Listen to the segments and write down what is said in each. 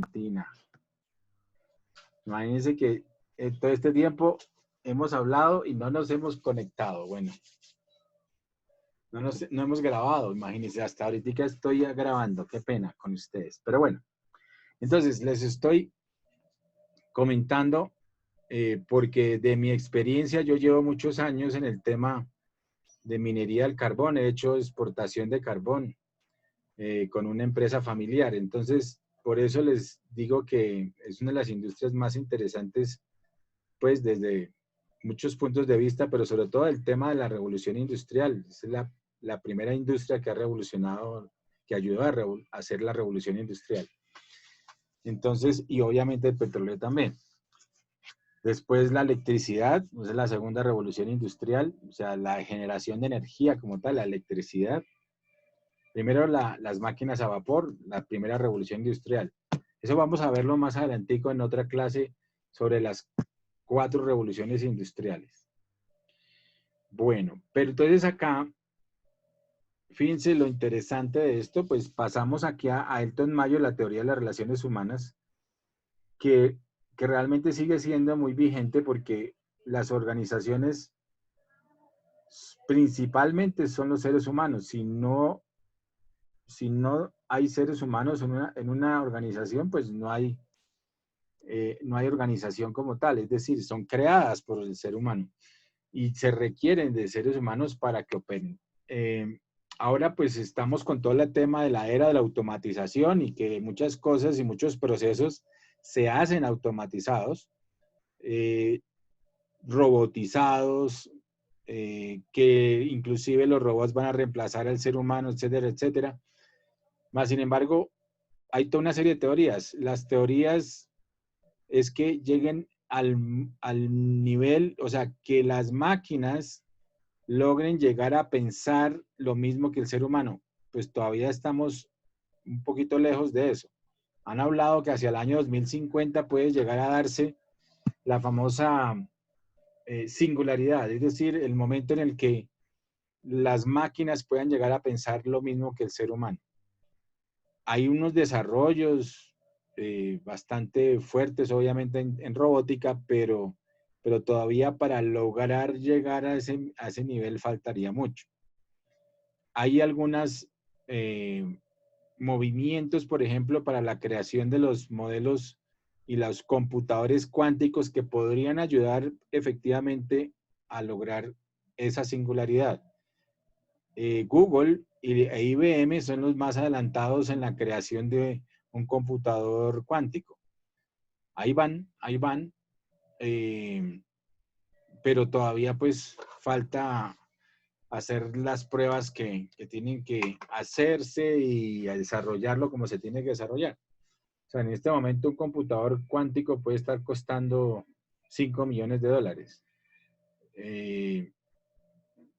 Valentina. Imagínense que en todo este tiempo hemos hablado y no nos hemos conectado. Bueno, no hemos grabado, imagínense, hasta ahorita estoy grabando, qué pena con ustedes. Pero bueno, entonces les estoy comentando porque de mi experiencia yo llevo muchos años en el tema de minería del carbón, he hecho exportación de carbón con una empresa familiar. Entonces, por eso les digo que es una de las industrias más interesantes, pues desde muchos puntos de vista, pero sobre todo el tema de la revolución industrial. Es la primera industria que ha revolucionado, que ayudó a hacer la revolución industrial. Entonces, y obviamente el petróleo también. Después la electricidad, pues es la segunda revolución industrial, o sea, la generación de energía como tal, la electricidad. Primero las máquinas a vapor, la primera revolución industrial. Eso vamos a verlo más adelantico en otra clase sobre las 4 revoluciones industriales. Bueno, pero entonces acá, fíjense lo interesante de esto, pues pasamos aquí a Elton Mayo, la teoría de las relaciones humanas, que realmente sigue siendo muy vigente porque las organizaciones principalmente son los seres humanos. Si no hay seres humanos en una organización, pues no hay organización como tal. Es decir, son creadas por el ser humano y se requieren de seres humanos para que operen. Ahora pues estamos con todo el tema de la era de la automatización y que muchas cosas y muchos procesos se hacen automatizados, robotizados, que inclusive los robots van a reemplazar al ser humano, etcétera, etcétera. Más sin embargo, hay toda una serie de teorías. Las teorías es que lleguen al nivel, o sea, que las máquinas logren llegar a pensar lo mismo que el ser humano. Pues todavía estamos un poquito lejos de eso. Han hablado que hacia el año 2050 puede llegar a darse la famosa singularidad, es decir, el momento en el que las máquinas puedan llegar a pensar lo mismo que el ser humano. Hay unos desarrollos bastante fuertes, obviamente, en robótica, pero todavía para lograr llegar a ese nivel faltaría mucho. Hay algunos movimientos, por ejemplo, para la creación de los modelos y los computadores cuánticos que podrían ayudar efectivamente a lograr esa singularidad. Google e IBM son los más adelantados en la creación de un computador cuántico. Ahí van, pero todavía pues falta hacer las pruebas que tienen que hacerse y a desarrollarlo como se tiene que desarrollar. O sea, en este momento un computador cuántico puede estar costando $5 millones.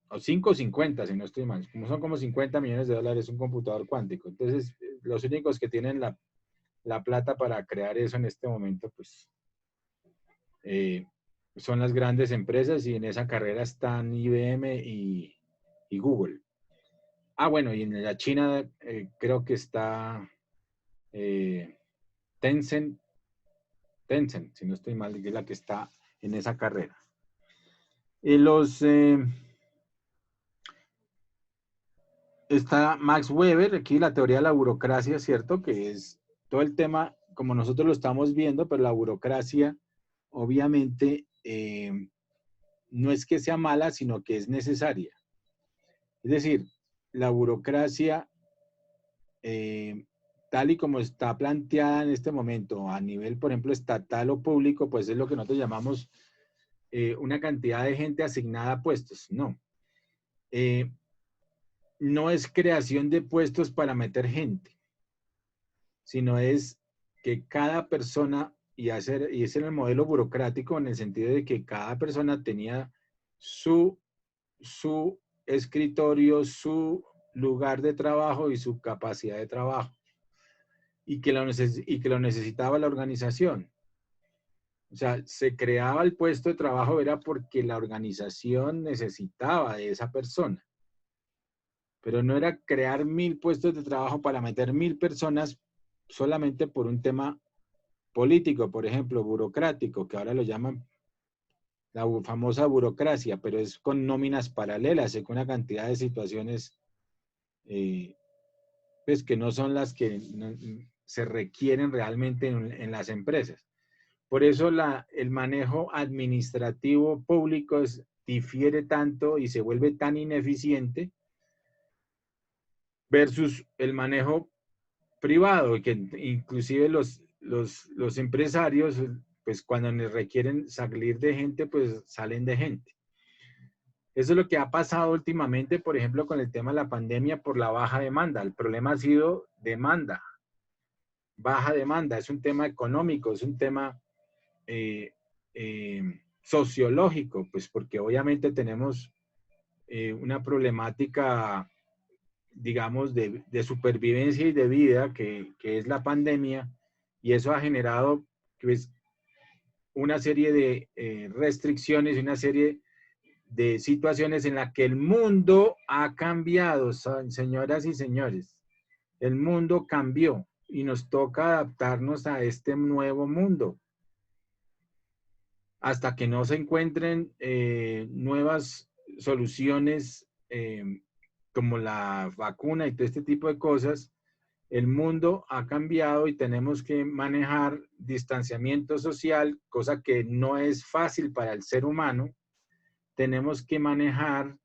O 5 o 50, si no estoy mal. Como son como $50 millones un computador cuántico. Entonces, los únicos que tienen la plata para crear eso en este momento, pues, son las grandes empresas y en esa carrera están IBM y Google. Ah, bueno, y en la China creo que está Tencent, si no estoy mal, que es la que está en esa carrera. Está Max Weber, aquí la teoría de la burocracia, ¿cierto? Que es todo el tema, como nosotros lo estamos viendo, pero la burocracia, obviamente, no es que sea mala, sino que es necesaria. Es decir, la burocracia, tal y como está planteada en este momento, a nivel, por ejemplo, estatal o público, pues es lo que nosotros llamamos una cantidad de gente asignada a puestos. No. No es creación de puestos para meter gente, sino es que cada persona, y ese era el modelo burocrático en el sentido de que cada persona tenía su escritorio, su lugar de trabajo y su capacidad de trabajo, y que lo necesitaba la organización. O sea, se creaba el puesto de trabajo era porque la organización necesitaba de esa persona. Pero no era crear 1000 puestos de trabajo para meter 1000 personas solamente por un tema político, por ejemplo, burocrático, que ahora lo llaman la famosa burocracia, pero es con nóminas paralelas, con una cantidad de situaciones pues que no son las que se requieren realmente en las empresas. Por eso el manejo administrativo público difiere tanto y se vuelve tan ineficiente versus el manejo privado, que inclusive los empresarios, pues cuando les requieren salir de gente, pues salen de gente. Eso es lo que ha pasado últimamente, por ejemplo, con el tema de la pandemia por la baja demanda. El problema ha sido demanda, baja demanda. Es un tema económico, es un tema sociológico, pues porque obviamente tenemos una problemática, digamos, de supervivencia y de vida, que es la pandemia, y eso ha generado pues, una serie de restricciones y una serie de situaciones en las que el mundo ha cambiado, señoras y señores. El mundo cambió y nos toca adaptarnos a este nuevo mundo. Hasta que no se encuentren nuevas soluciones como la vacuna y todo este tipo de cosas, el mundo ha cambiado y tenemos que manejar distanciamiento social, cosa que no es fácil para el ser humano. Tenemos que manejar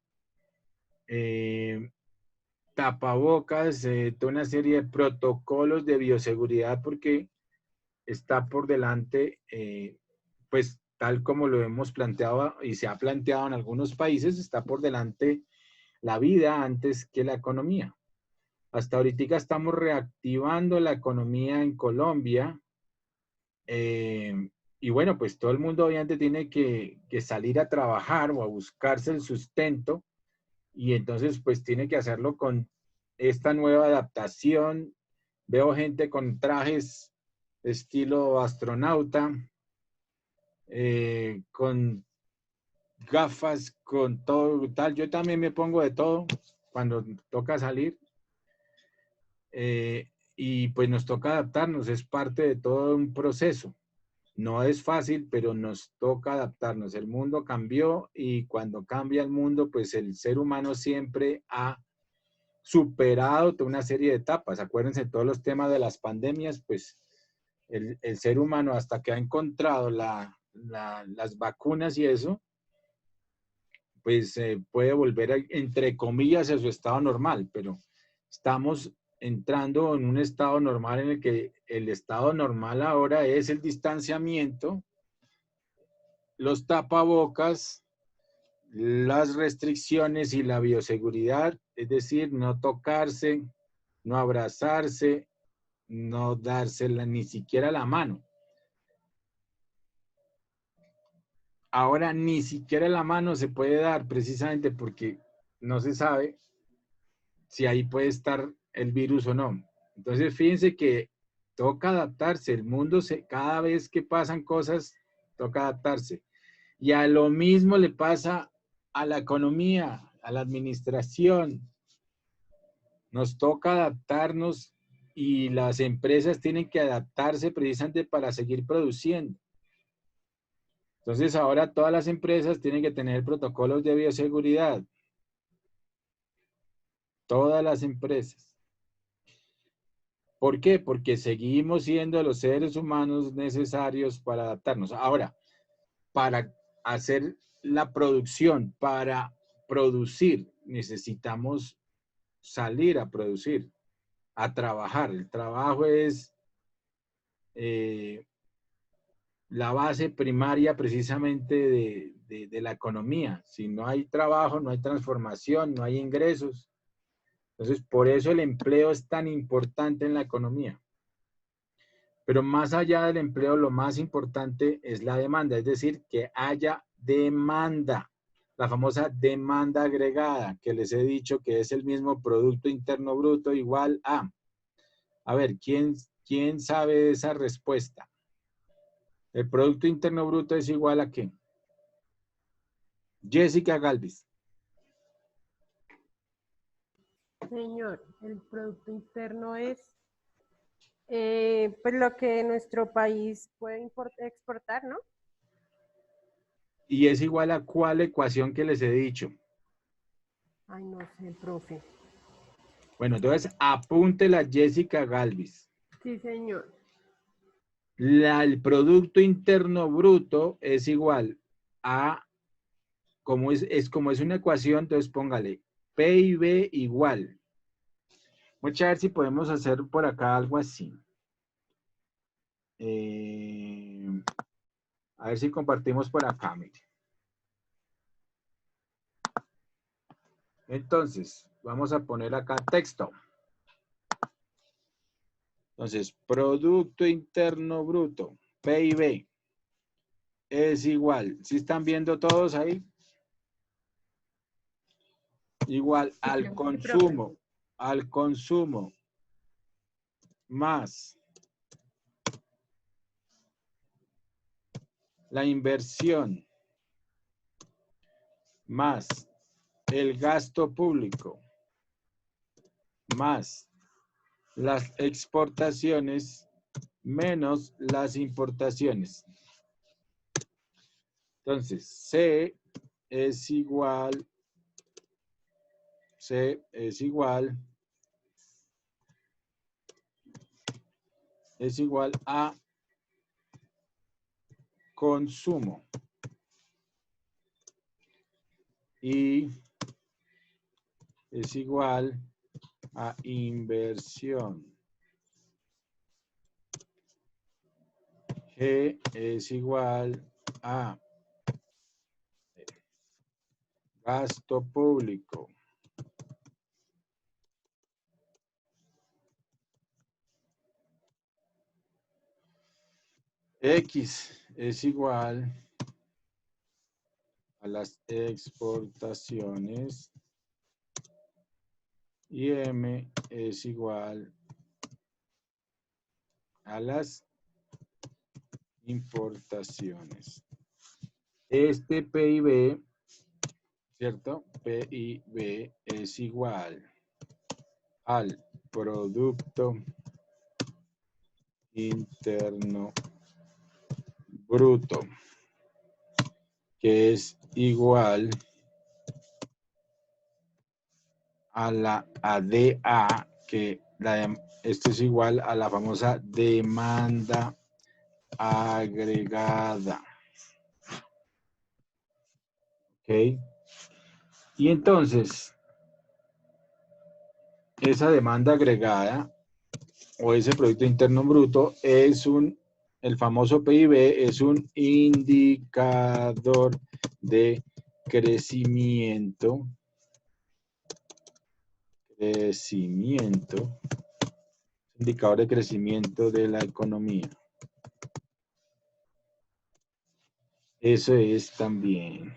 tapabocas, toda una serie de protocolos de bioseguridad, porque está por delante, pues tal como lo hemos planteado y se ha planteado en algunos países, está por delante la vida antes que la economía. Hasta ahorita estamos reactivando la economía en Colombia. Y bueno, pues todo el mundo obviamente tiene que salir a trabajar o a buscarse el sustento, y entonces pues tiene que hacerlo con esta nueva adaptación. Veo gente con trajes estilo astronauta, con gafas, con todo tal. Yo también me pongo de todo cuando toca salir. Y pues nos toca adaptarnos, es parte de todo un proceso. No es fácil, pero nos toca adaptarnos. El mundo cambió y cuando cambia el mundo, pues el ser humano siempre ha superado toda una serie de etapas. Acuérdense, todos los temas de las pandemias, pues el ser humano hasta que ha encontrado las vacunas y eso, pues puede volver, entre comillas, a su estado normal, pero estamos entrando en un estado normal en el que el estado normal ahora es el distanciamiento, los tapabocas, las restricciones y la bioseguridad, es decir, no tocarse, no abrazarse, no dársela ni siquiera la mano. Ahora ni siquiera la mano se puede dar precisamente porque no se sabe si ahí puede estar el virus o no. Entonces, fíjense que toca adaptarse. El mundo, cada vez que pasan cosas, toca adaptarse. Y a lo mismo le pasa a la economía, a la administración. Nos toca adaptarnos y las empresas tienen que adaptarse precisamente para seguir produciendo. Entonces, ahora todas las empresas tienen que tener protocolos de bioseguridad. Todas las empresas. ¿Por qué? Porque seguimos siendo los seres humanos necesarios para adaptarnos. Ahora, para hacer la producción, para producir, necesitamos salir a producir, a trabajar. El trabajo es la base primaria precisamente de la economía. Si no hay trabajo, no hay transformación, no hay ingresos. Entonces, por eso el empleo es tan importante en la economía. Pero más allá del empleo, lo más importante es la demanda, es decir, que haya demanda, la famosa demanda agregada, que les he dicho que es el mismo Producto Interno Bruto igual a. A ver, ¿quién sabe esa respuesta? ¿El Producto Interno Bruto es igual a qué? Jessica Galvis. Señor, el Producto Interno es Pues lo que nuestro país puede exportar, ¿no? ¿Y es igual a cuál ecuación que les he dicho? Ay, no sé, profe. Bueno, entonces apúntela Jessica Galvis. Sí, señor. El Producto Interno Bruto es igual a, como es una ecuación, entonces póngale PIB igual. Vamos a ver si podemos hacer por acá algo así. A ver si compartimos por acá, mire. Entonces, vamos a poner acá texto. Entonces, Producto Interno Bruto, PIB, es igual. ¿Sí están viendo todos ahí? Igual Profe. al consumo más la inversión más el gasto público más las exportaciones menos las importaciones. Entonces, C es igual a consumo y es igual a inversión. G es igual a gasto público. X es igual a las exportaciones y M es igual a las importaciones. Este PIB, ¿cierto? PIB es igual al Producto Interno Bruto, que es igual a la ADA, que esto es igual a la famosa demanda agregada. ¿Ok? Y entonces, esa demanda agregada o ese Producto Interno Bruto es el famoso PIB es un indicador de crecimiento, indicador de crecimiento de la economía. Eso es también.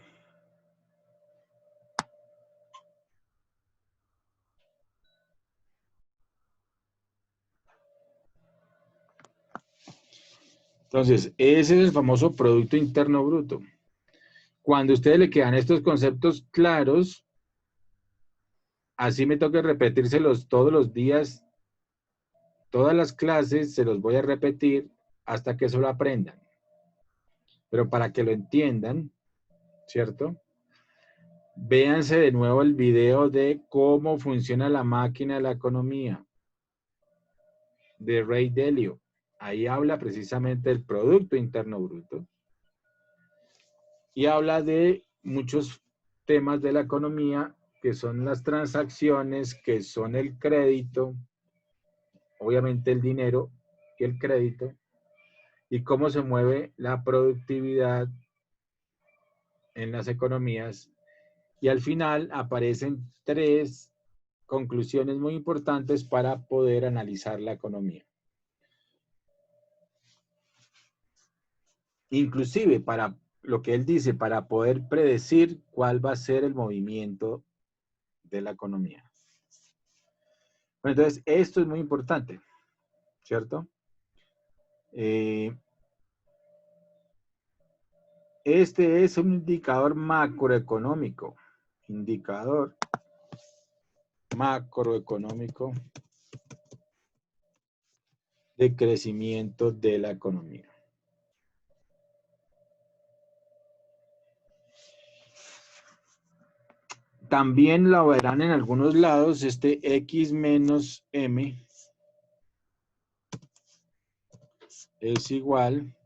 Entonces, ese es el famoso Producto Interno Bruto. Cuando a ustedes le quedan estos conceptos claros, así me toca repetírselos todos los días, todas las clases, se los voy a repetir hasta que se lo aprendan. Pero para que lo entiendan, ¿cierto? Véanse de nuevo el video de cómo funciona la máquina de la economía de Ray Dalio. Ahí habla precisamente del Producto Interno Bruto y habla de muchos temas de la economía que son las transacciones, que son el crédito, obviamente el dinero y el crédito, y cómo se mueve la productividad en las economías. Y al final aparecen 3 conclusiones muy importantes para poder analizar la economía. Inclusive para lo que él dice, para poder predecir cuál va a ser el movimiento de la economía. Bueno, entonces, esto es muy importante, ¿cierto? Este es un indicador macroeconómico. Indicador macroeconómico de crecimiento de la economía. También lo verán en algunos lados, este X menos M es igual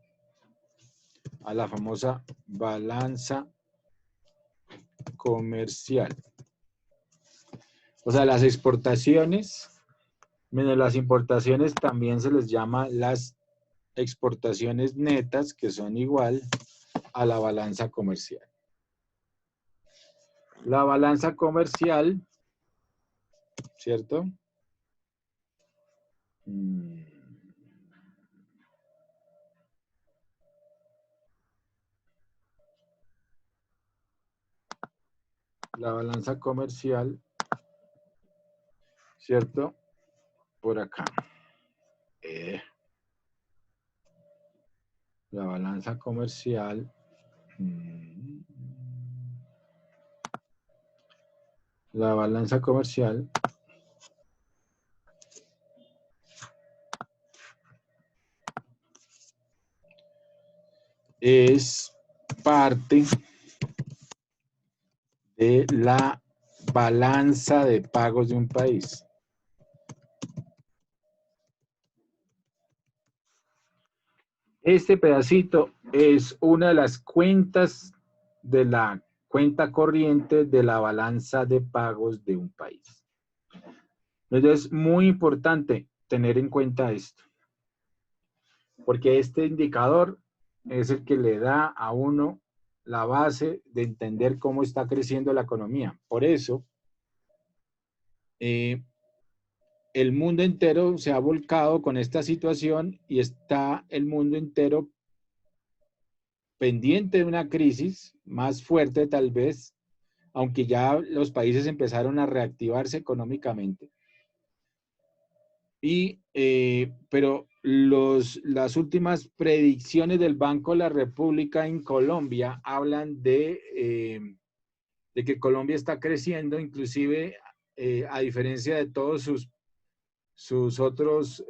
a la famosa balanza comercial. O sea, las exportaciones menos las importaciones también se les llama las exportaciones netas, que son igual a la balanza comercial. La balanza comercial, ¿cierto? La balanza comercial, ¿cierto? Por acá. La balanza comercial. La balanza comercial es parte de la balanza de pagos de un país. Este pedacito es una de las cuentas de la cuenta corriente de la balanza de pagos de un país. Entonces es muy importante tener en cuenta esto, porque este indicador es el que le da a uno la base de entender cómo está creciendo la economía. Por eso, el mundo entero se ha volcado con esta situación y está el mundo entero pendiente de una crisis más fuerte tal vez, aunque ya los países empezaron a reactivarse económicamente. Pero las últimas predicciones del Banco de la República en Colombia hablan de que Colombia está creciendo, inclusive a diferencia de todos sus otros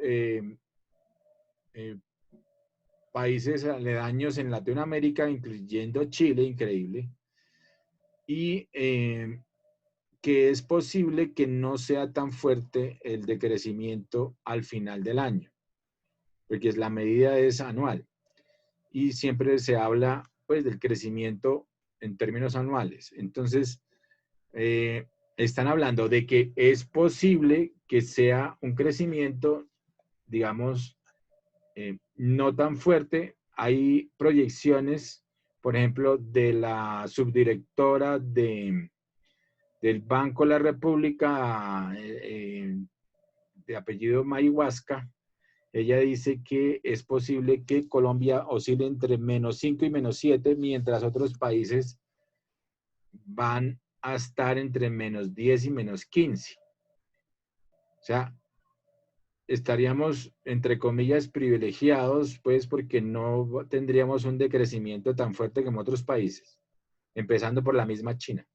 países aledaños en Latinoamérica, incluyendo Chile, increíble, y que es posible que no sea tan fuerte el decrecimiento al final del año, porque la medida es anual y siempre se habla pues del crecimiento en términos anuales. Entonces, están hablando de que es posible que sea un crecimiento, digamos, no tan fuerte. Hay proyecciones, por ejemplo, de la subdirectora del Banco de la República, de apellido Mayhuasca. Ella dice que es posible que Colombia oscile entre -5 y -7, mientras otros países van a estar entre -10 y -15. O sea, estaríamos, entre comillas, privilegiados, pues, porque no tendríamos un decrecimiento tan fuerte como otros países, empezando por la misma China.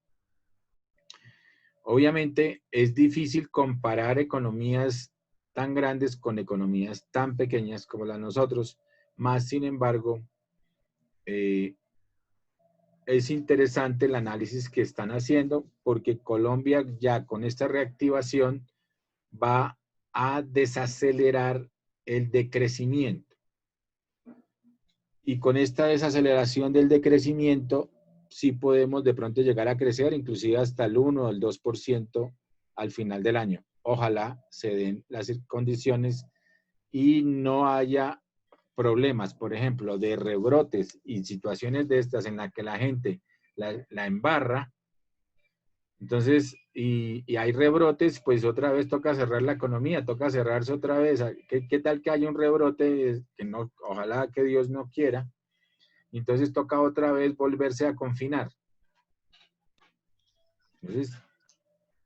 Obviamente, es difícil comparar economías tan grandes con economías tan pequeñas como las de nosotros, más sin embargo, es interesante el análisis que están haciendo, porque Colombia ya con esta reactivación va a desacelerar el decrecimiento. Y con esta desaceleración del decrecimiento, sí podemos de pronto llegar a crecer, inclusive hasta el 1 o el 2% al final del año. Ojalá se den las condiciones y no haya problemas, por ejemplo, de rebrotes y situaciones de estas en las que la gente la embarra. Entonces, y hay rebrotes, pues otra vez toca cerrar la economía, toca cerrarse otra vez. ¿Qué tal que haya un rebrote? Que no, ojalá que Dios no quiera. Entonces toca otra vez volverse a confinar. Entonces,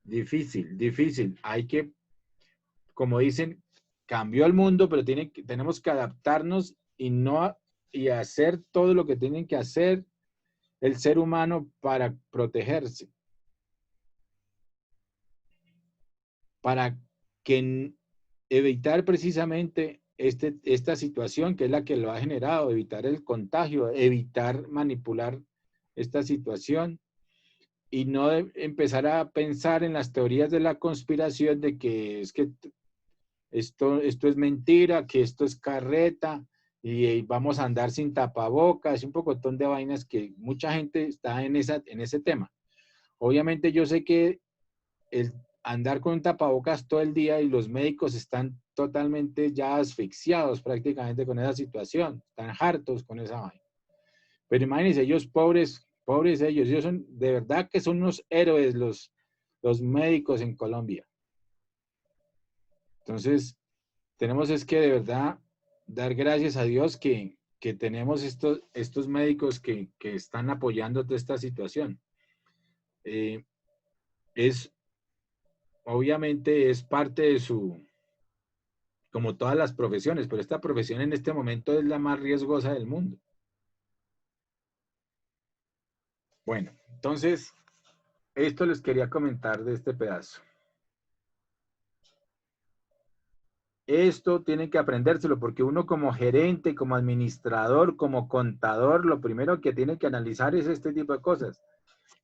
difícil. Hay que, como dicen, cambió el mundo, pero tenemos que adaptarnos y hacer todo lo que tienen que hacer el ser humano para protegerse. Para evitar precisamente esta situación que es la que lo ha generado, evitar el contagio, evitar manipular esta situación y no empezar a pensar en las teorías de la conspiración de que es que esto es mentira, que esto es carreta y vamos a andar sin tapabocas, un pocotón de vainas que mucha gente está en ese tema. Obviamente yo sé que el andar con un tapabocas todo el día y los médicos están totalmente ya asfixiados prácticamente con esa situación, están hartos con esa vaina. Pero imagínense, ellos pobres, pobres ellos son, de verdad que son unos héroes los médicos en Colombia. Entonces, tenemos es que de verdad dar gracias a Dios que tenemos estos médicos que están apoyando toda esta situación. Es, obviamente es parte de su, como todas las profesiones, pero esta profesión en este momento es la más riesgosa del mundo. Bueno, entonces, esto les quería comentar de este pedazo. Esto tienen que aprendérselo porque uno como gerente, como administrador, como contador, lo primero que tiene que analizar es este tipo de cosas.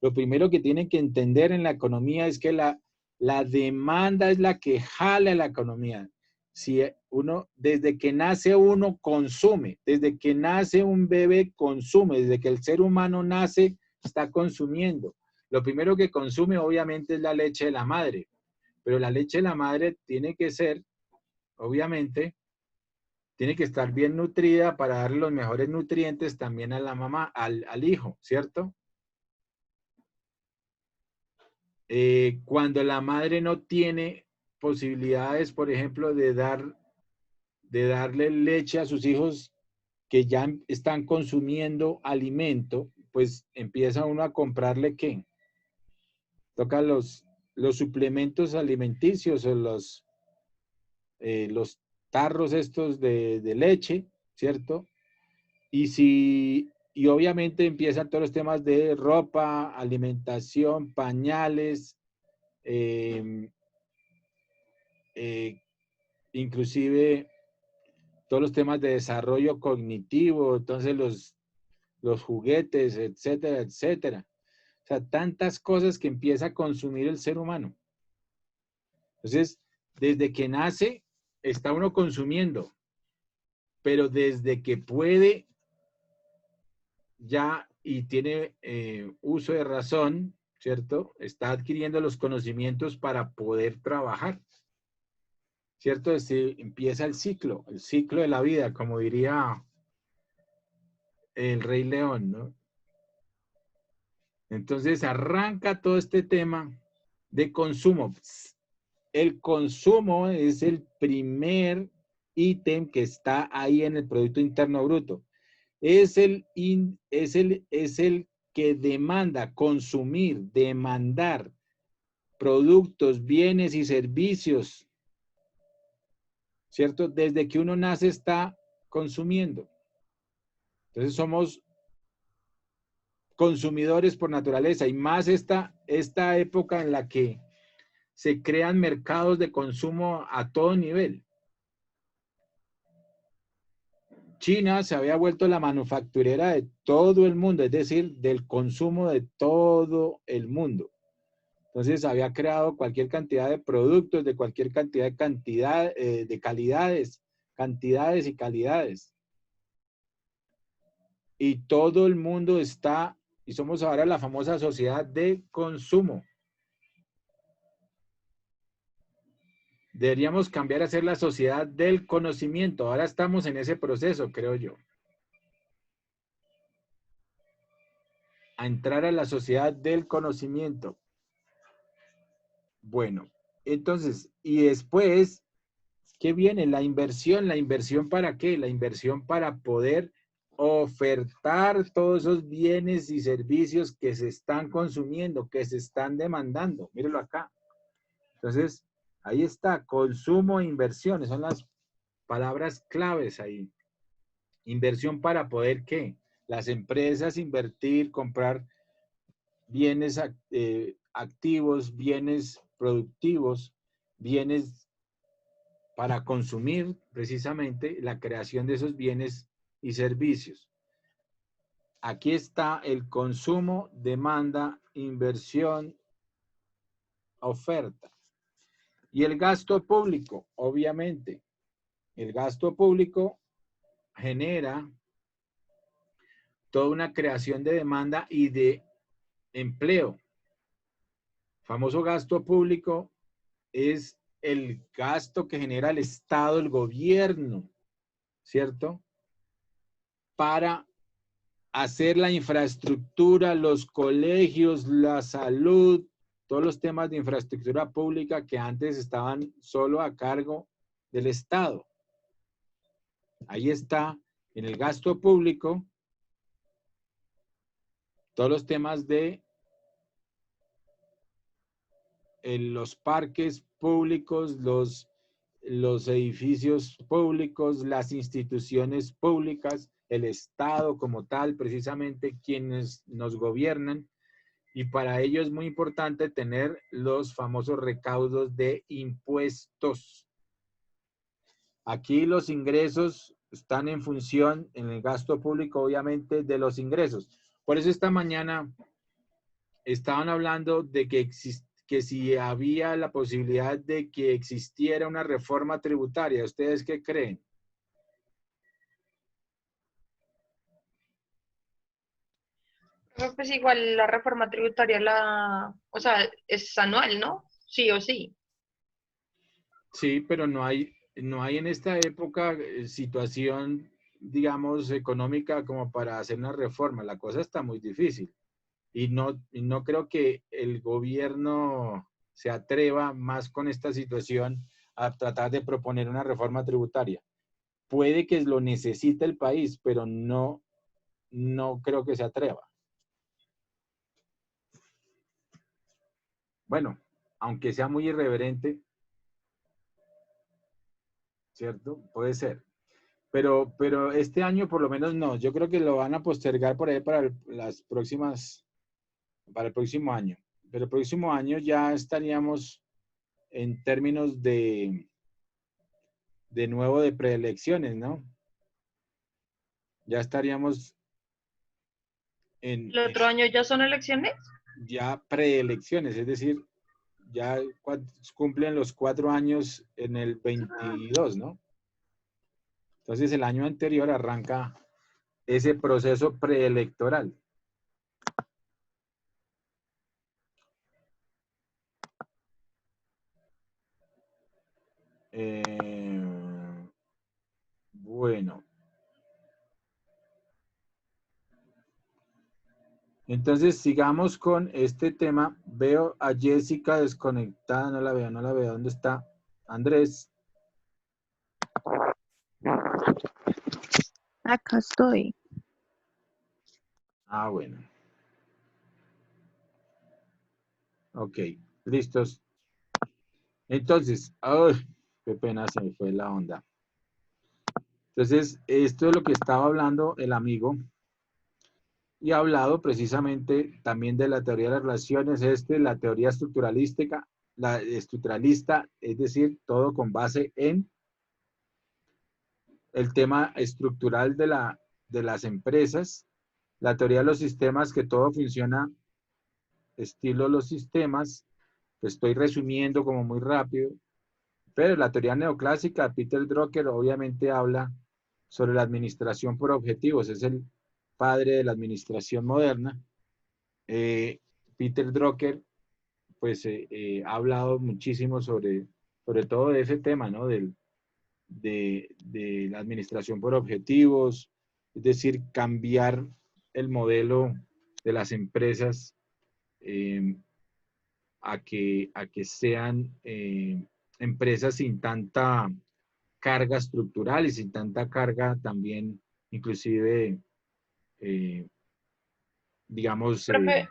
Lo primero que tienen que entender en la economía es que la demanda es la que jala la economía. Si uno, desde que nace uno consume, desde que nace un bebé consume, desde que el ser humano nace está consumiendo. Lo primero que consume obviamente es la leche de la madre, pero la leche de la madre tiene que ser, obviamente, tiene que estar bien nutrida para darle los mejores nutrientes también a la mamá, al hijo, ¿cierto? Cuando la madre no tiene posibilidades, por ejemplo, de darle leche a sus hijos que ya están consumiendo alimento, pues empieza uno a comprarle ¿qué? Toca los suplementos alimenticios o los tarros estos de leche, ¿cierto? Y obviamente empiezan todos los temas de ropa, alimentación, pañales, eh, eh, inclusive todos los temas de desarrollo cognitivo, entonces los juguetes, etcétera, etcétera. O sea, tantas cosas que empieza a consumir el ser humano. Entonces, desde que nace, está uno consumiendo, pero desde que puede ya y tiene uso de razón, ¿cierto? Está adquiriendo los conocimientos para poder trabajar. ¿Cierto? Empieza el ciclo de la vida, como diría el Rey León, ¿no? Entonces arranca todo este tema de consumo. El consumo es el primer ítem que está ahí en el Producto Interno Bruto. Es el que demanda consumir, demandar productos, bienes y servicios, ¿cierto? Desde que uno nace está consumiendo. Entonces somos consumidores por naturaleza y más esta época en la que se crean mercados de consumo a todo nivel. China se había vuelto la manufacturera de todo el mundo, es decir, del consumo de todo el mundo. Entonces había creado cualquier cantidad de productos, de cualquier cantidad de calidades, cantidades y calidades. Y todo el mundo está, y somos ahora la famosa sociedad de consumo. Deberíamos cambiar a ser la sociedad del conocimiento. Ahora estamos en ese proceso, creo yo. A entrar a la sociedad del conocimiento. Bueno, entonces, y después, ¿qué viene? La inversión. ¿La inversión para qué? La inversión para poder ofertar todos esos bienes y servicios que se están consumiendo, que se están demandando. Míralo acá. Entonces, ahí está, consumo e inversiones, son las palabras claves ahí. Inversión para poder, ¿qué? Las empresas invertir, comprar bienes activos, bienes productivos, bienes para consumir precisamente la creación de esos bienes y servicios. Aquí está el consumo, demanda, inversión, oferta. Y el gasto público, obviamente. El gasto público genera toda una creación de demanda y de empleo. Famoso gasto público es el gasto que genera el Estado, el gobierno, ¿cierto? Para hacer la infraestructura, los colegios, la salud, todos los temas de infraestructura pública que antes estaban solo a cargo del Estado. Ahí está, en el gasto público, todos los temas de los parques públicos, los edificios públicos, las instituciones públicas, el Estado como tal, precisamente quienes nos gobiernan. Y para ello es muy importante tener los famosos recaudos de impuestos. Aquí los ingresos están en función, en el gasto público, obviamente, de los ingresos. Por eso esta mañana estaban hablando de que si había la posibilidad de que existiera una reforma tributaria. ¿Ustedes qué creen? Pues igual la reforma tributaria, o sea, es anual, ¿no? Sí o sí. Sí, pero no hay en esta época situación, digamos, económica como para hacer una reforma. La cosa está muy difícil. Y no creo que el gobierno se atreva más con esta situación a tratar de proponer una reforma tributaria. Puede que lo necesite el país, pero no creo que se atreva. Bueno, aunque sea muy irreverente, ¿cierto? Puede ser. Pero este año por lo menos no. Yo creo que lo van a postergar por ahí para para el próximo año. Pero el próximo año ya estaríamos en términos de nuevo de preelecciones, ¿no? Ya estaríamos ¿El otro año ya son elecciones? ya preelecciones, es decir, ya cumplen los 4 años en el 22, ¿no? Entonces el año anterior arranca ese proceso preelectoral. Bueno, entonces sigamos con este tema. Veo a Jessica desconectada, no la veo, no la veo. ¿Dónde está? Andrés. Acá estoy. Ah, bueno. Ok, listos. Entonces, ¡ay! Qué pena, se me fue la onda. Entonces, esto es lo que estaba hablando el amigo y ha hablado precisamente también de la teoría de las relaciones, la teoría estructuralística, la estructuralista, es decir, todo con base en el tema estructural de las empresas, la teoría de los sistemas, que todo funciona estilo los sistemas, que estoy resumiendo como muy rápido, pero la teoría neoclásica, Peter Drucker obviamente habla sobre la administración por objetivos, es el padre de la administración moderna. Peter Drucker pues ha hablado muchísimo sobre todo de ese tema, ¿no? De la administración por objetivos, es decir, cambiar el modelo de las empresas eh, a que sean empresas sin tanta carga estructural y sin tanta carga también, inclusive, eh, digamos, Profe,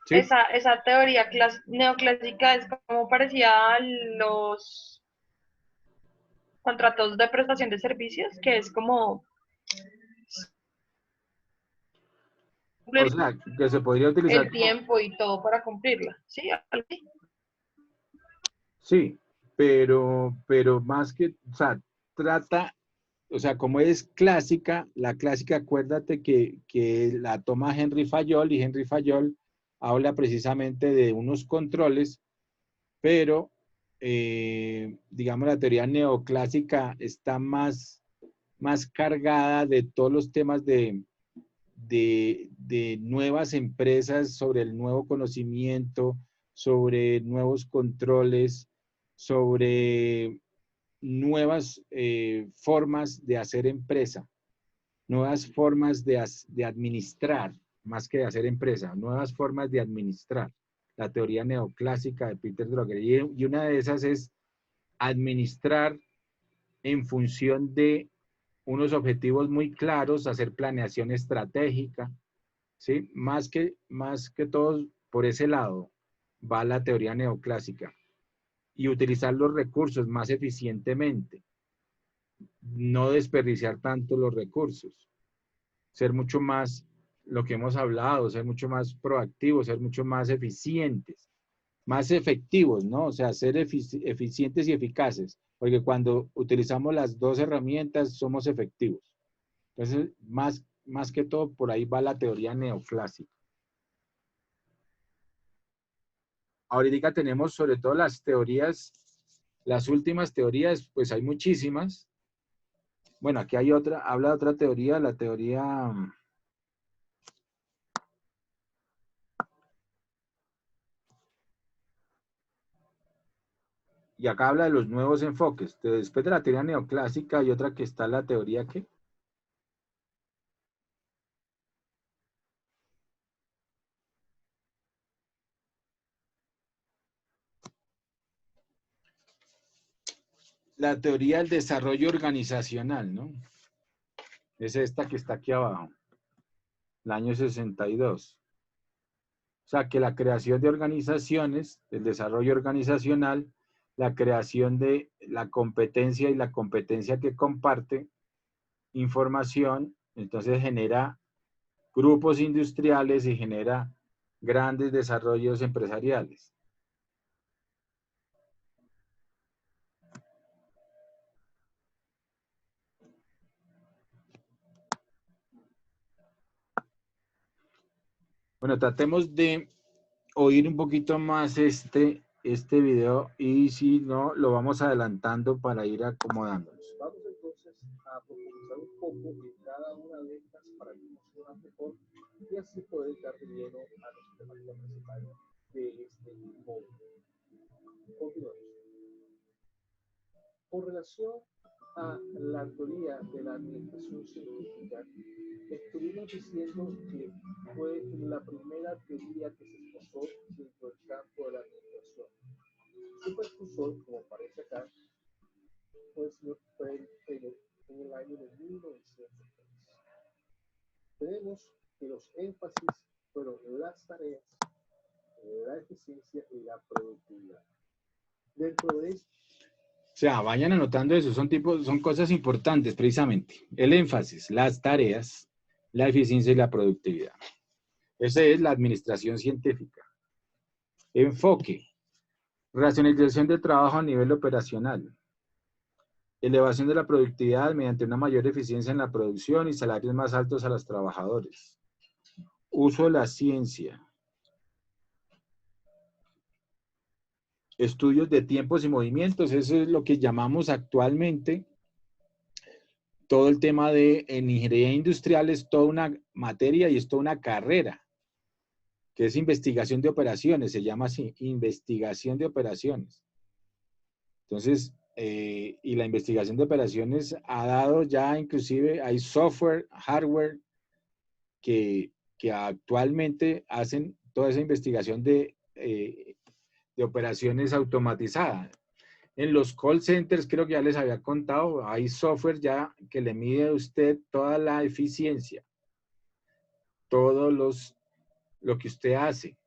sí. esa teoría neoclásica es como parecía a los contratos de prestación de servicios, que es como O cumplir sea, que se podría utilizar el tiempo y todo para cumplirla, ¿sí? Algo así. sí, pero más que, o sea, trata, o sea, como es clásica, la clásica, acuérdate que la toma Henry Fayol, y Henry Fayol habla precisamente de unos controles, pero, digamos, la teoría neoclásica está más cargada de todos los temas de nuevas empresas, sobre el nuevo conocimiento, sobre nuevos controles, sobre nuevas formas de hacer empresa, nuevas formas de administrar, más que de hacer empresa, nuevas formas de administrar. La teoría neoclásica de Peter Drucker. Y una de esas es administrar en función de unos objetivos muy claros, hacer planeación estratégica, ¿sí? Más que todo por ese lado va la teoría neoclásica. Y utilizar los recursos más eficientemente, no desperdiciar tanto los recursos, ser mucho más, lo que hemos hablado, ser mucho más proactivos, ser mucho más eficientes, más efectivos, ¿no? O sea, ser eficientes y eficaces, porque cuando utilizamos las dos herramientas somos efectivos. Entonces, más que todo, por ahí va la teoría neoclásica. Ahorita tenemos sobre todo las teorías, las últimas teorías, pues hay muchísimas. Bueno, aquí hay otra, habla de otra teoría, la teoría... Y acá habla de los nuevos enfoques. Después de la teoría neoclásica hay otra que está la teoría que... La teoría del desarrollo organizacional, ¿no? Es esta que está aquí abajo, el año 62. O sea, que la creación de organizaciones, el desarrollo organizacional, la creación de la competencia y la competencia que comparte información, entonces genera grupos industriales y genera grandes desarrollos empresariales. Bueno, tratemos de oír un poquito más este video y si no, lo vamos adelantando para ir acomodándonos. Vamos entonces a profundizar un poco en cada una de estas para que funcione mejor y así poder dar de lleno a nuestra temática principal de este módulo. Continuamos. Con relación a la teoría de la administración científica, estuvimos diciendo que fue la primera teoría que se expresó dentro del campo de la administración. Su precursor, como aparece acá, fue el señor Frederick Taylor en el año de 1903. Tenemos que los énfasis fueron las tareas, la eficiencia y la productividad. Dentro de esto, O sea, vayan anotando eso, son cosas importantes precisamente. El énfasis, las tareas, la eficiencia y la productividad. Esa es la administración científica. Enfoque, racionalización del trabajo a nivel operacional. Elevación de la productividad mediante una mayor eficiencia en la producción y salarios más altos a los trabajadores. Uso de la ciencia. Estudios de tiempos y movimientos, eso es lo que llamamos actualmente todo el tema de ingeniería industrial, es toda una materia y es toda una carrera, que es investigación de operaciones, se llama así, investigación de operaciones. Entonces, y la investigación de operaciones ha dado ya, inclusive hay software, hardware, que actualmente hacen toda esa investigación de operaciones automatizadas. En los call centers, creo que ya les había contado, hay software ya que le mide a usted toda la eficiencia, lo que usted hace,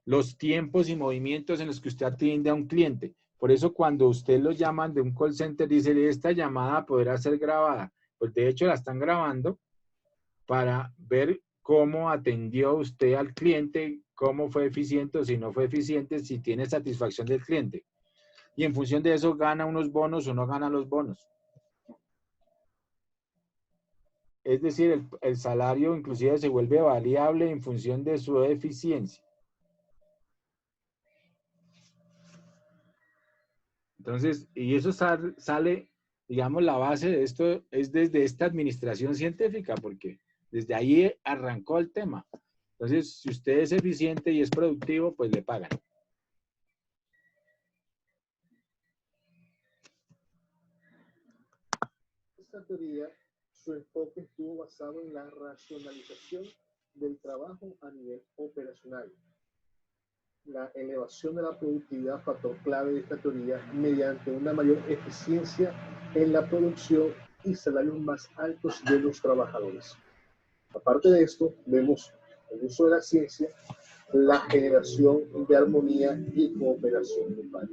los tiempos y movimientos en los que usted atiende a un cliente. Por eso cuando usted lo llaman de un call center, dice, esta llamada podrá ser grabada. Pues de hecho la están grabando para ver cómo atendió usted al cliente, cómo fue eficiente o si no fue eficiente, si tiene satisfacción del cliente. y en función de eso gana unos bonos o no gana los bonos. Es decir, el salario inclusive se vuelve variable en función de su eficiencia. Entonces, y eso sale, digamos, la base de esto es desde esta administración científica, porque desde ahí arrancó el tema. Entonces, si usted es eficiente y es productivo, pues le pagan. Esta teoría, su enfoque estuvo basado en la racionalización del trabajo a nivel operacional. La elevación de la productividad, factor clave de esta teoría, mediante una mayor eficiencia en la producción y salarios más altos de los trabajadores. Aparte de esto, vemos el uso de la ciencia, la generación de armonía y cooperación grupal.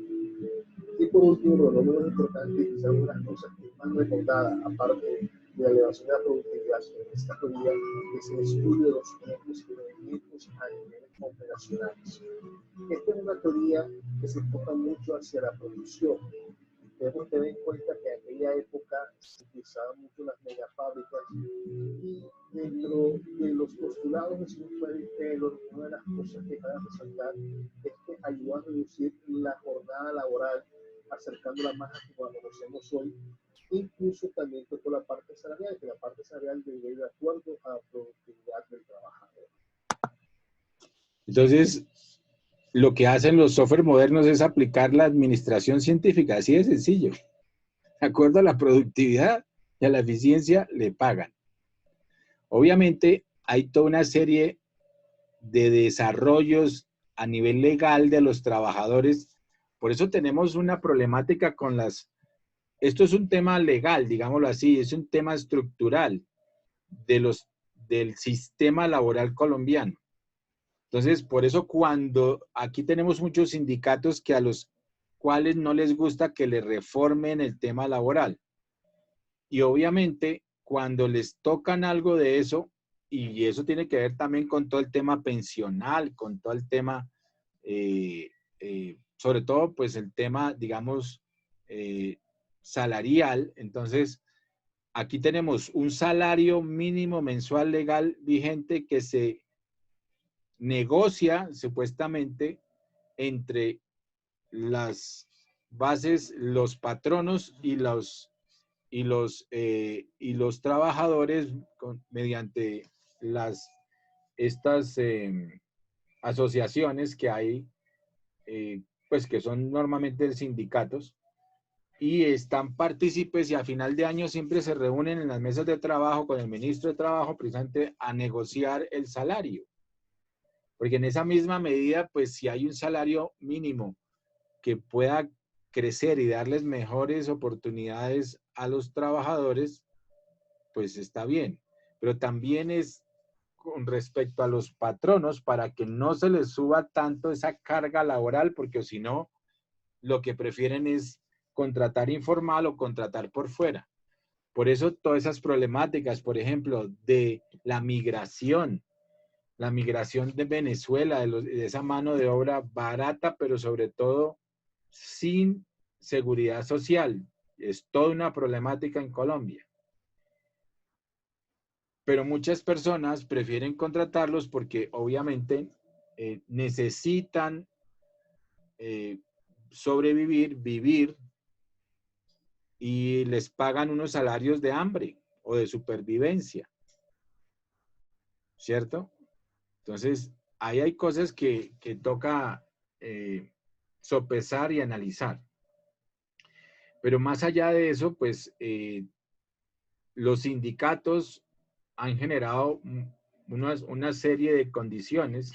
Y por último, pero no menos importante, quizás una de las cosas que más recordada, aparte de la elevación de la productividad en esta teoría, es el estudio de los tiempos y movimientos a niveles operacionales. Esta es una teoría que se enfoca mucho hacia la producción. Debemos tener en cuenta que en aquella época se utilizaban mucho las megafábricas y dentro de los postulados de Sigmund Taylor, una de las cosas que cabe resaltar es que ayudó a reducir la jornada laboral, acercándola más a como la conocemos hoy, incluso también por la parte salarial, que la parte salarial debe ir de acuerdo a la productividad del trabajador. Entonces, lo que hacen los software modernos es aplicar la administración científica, así de sencillo. De acuerdo a la productividad y a la eficiencia, le pagan. Obviamente, hay toda una serie de desarrollos a nivel legal de los trabajadores. Por eso tenemos una problemática con las... Esto es un tema legal, digámoslo así, es un tema estructural del sistema laboral colombiano. Entonces, por eso cuando aquí tenemos muchos sindicatos que a los cuales no les gusta que le reformen el tema laboral. Y obviamente, cuando les tocan algo de eso, y eso tiene que ver también con todo el tema pensional, con todo el tema, sobre todo, pues el tema, digamos, salarial. Entonces, aquí tenemos un salario mínimo mensual legal vigente que se negocia supuestamente entre las bases, los patronos y los trabajadores mediante estas asociaciones que hay, pues que son normalmente sindicatos, y están partícipes y a final de año siempre se reúnen en las mesas de trabajo con el ministro de Trabajo precisamente a negociar el salario. Porque en esa misma medida, pues si hay un salario mínimo que pueda crecer y darles mejores oportunidades a los trabajadores, pues está bien. Pero también es con respecto a los patronos para que no se les suba tanto esa carga laboral, porque si no, lo que prefieren es contratar informal o contratar por fuera. Por eso todas esas problemáticas, por ejemplo, de la migración de Venezuela, de esa mano de obra barata, pero sobre todo sin seguridad social. Es toda una problemática en Colombia. Pero muchas personas prefieren contratarlos porque obviamente necesitan sobrevivir, vivir, y les pagan unos salarios de hambre o de supervivencia. ¿Cierto? Entonces, ahí hay cosas que toca sopesar y analizar. Pero más allá de eso, pues los sindicatos han generado una serie de condiciones.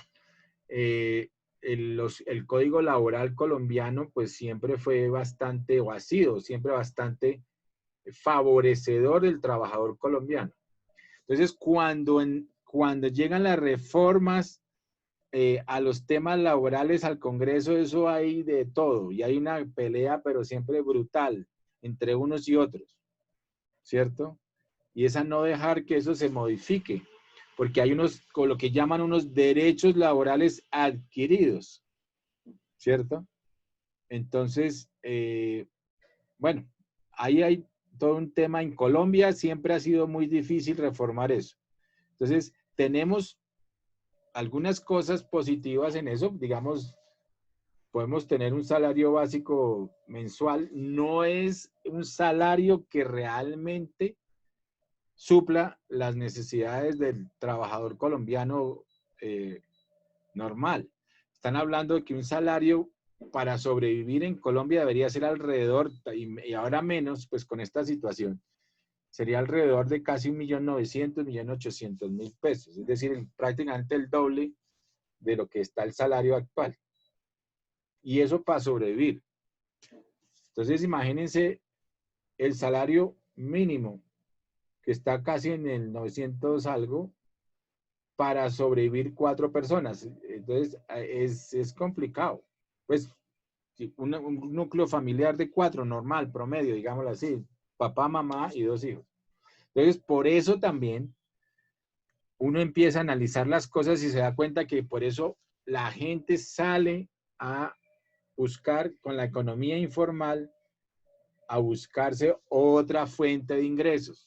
El Código Laboral colombiano pues siempre fue bastante, o ha sido siempre bastante favorecedor del trabajador colombiano. Entonces, cuando llegan las reformas a los temas laborales al Congreso, eso hay de todo, y hay una pelea, pero siempre brutal, entre unos y otros, ¿cierto? Y es a no dejar que eso se modifique, porque hay con lo que llaman unos derechos laborales adquiridos, ¿cierto? Entonces, bueno, ahí hay todo un tema. En Colombia siempre ha sido muy difícil reformar eso. Entonces, tenemos algunas cosas positivas en eso. Digamos, podemos tener un salario básico mensual. No es un salario que realmente supla las necesidades del trabajador colombiano normal. Están hablando de que un salario para sobrevivir en Colombia debería ser alrededor, y ahora menos, pues con esta situación, sería alrededor de casi 1.900.000, 1.800.000 pesos. Es decir, prácticamente el doble de lo que está el salario actual. Y eso para sobrevivir. Entonces, imagínense el salario mínimo, que está casi en el 900 algo, para sobrevivir 4 personas. Entonces, es complicado. Pues, un núcleo familiar de 4, normal, promedio, digámoslo así, papá, mamá y 2 hijos. Entonces, por eso también uno empieza a analizar las cosas y se da cuenta que por eso la gente sale a buscar con la economía informal, a buscarse otra fuente de ingresos.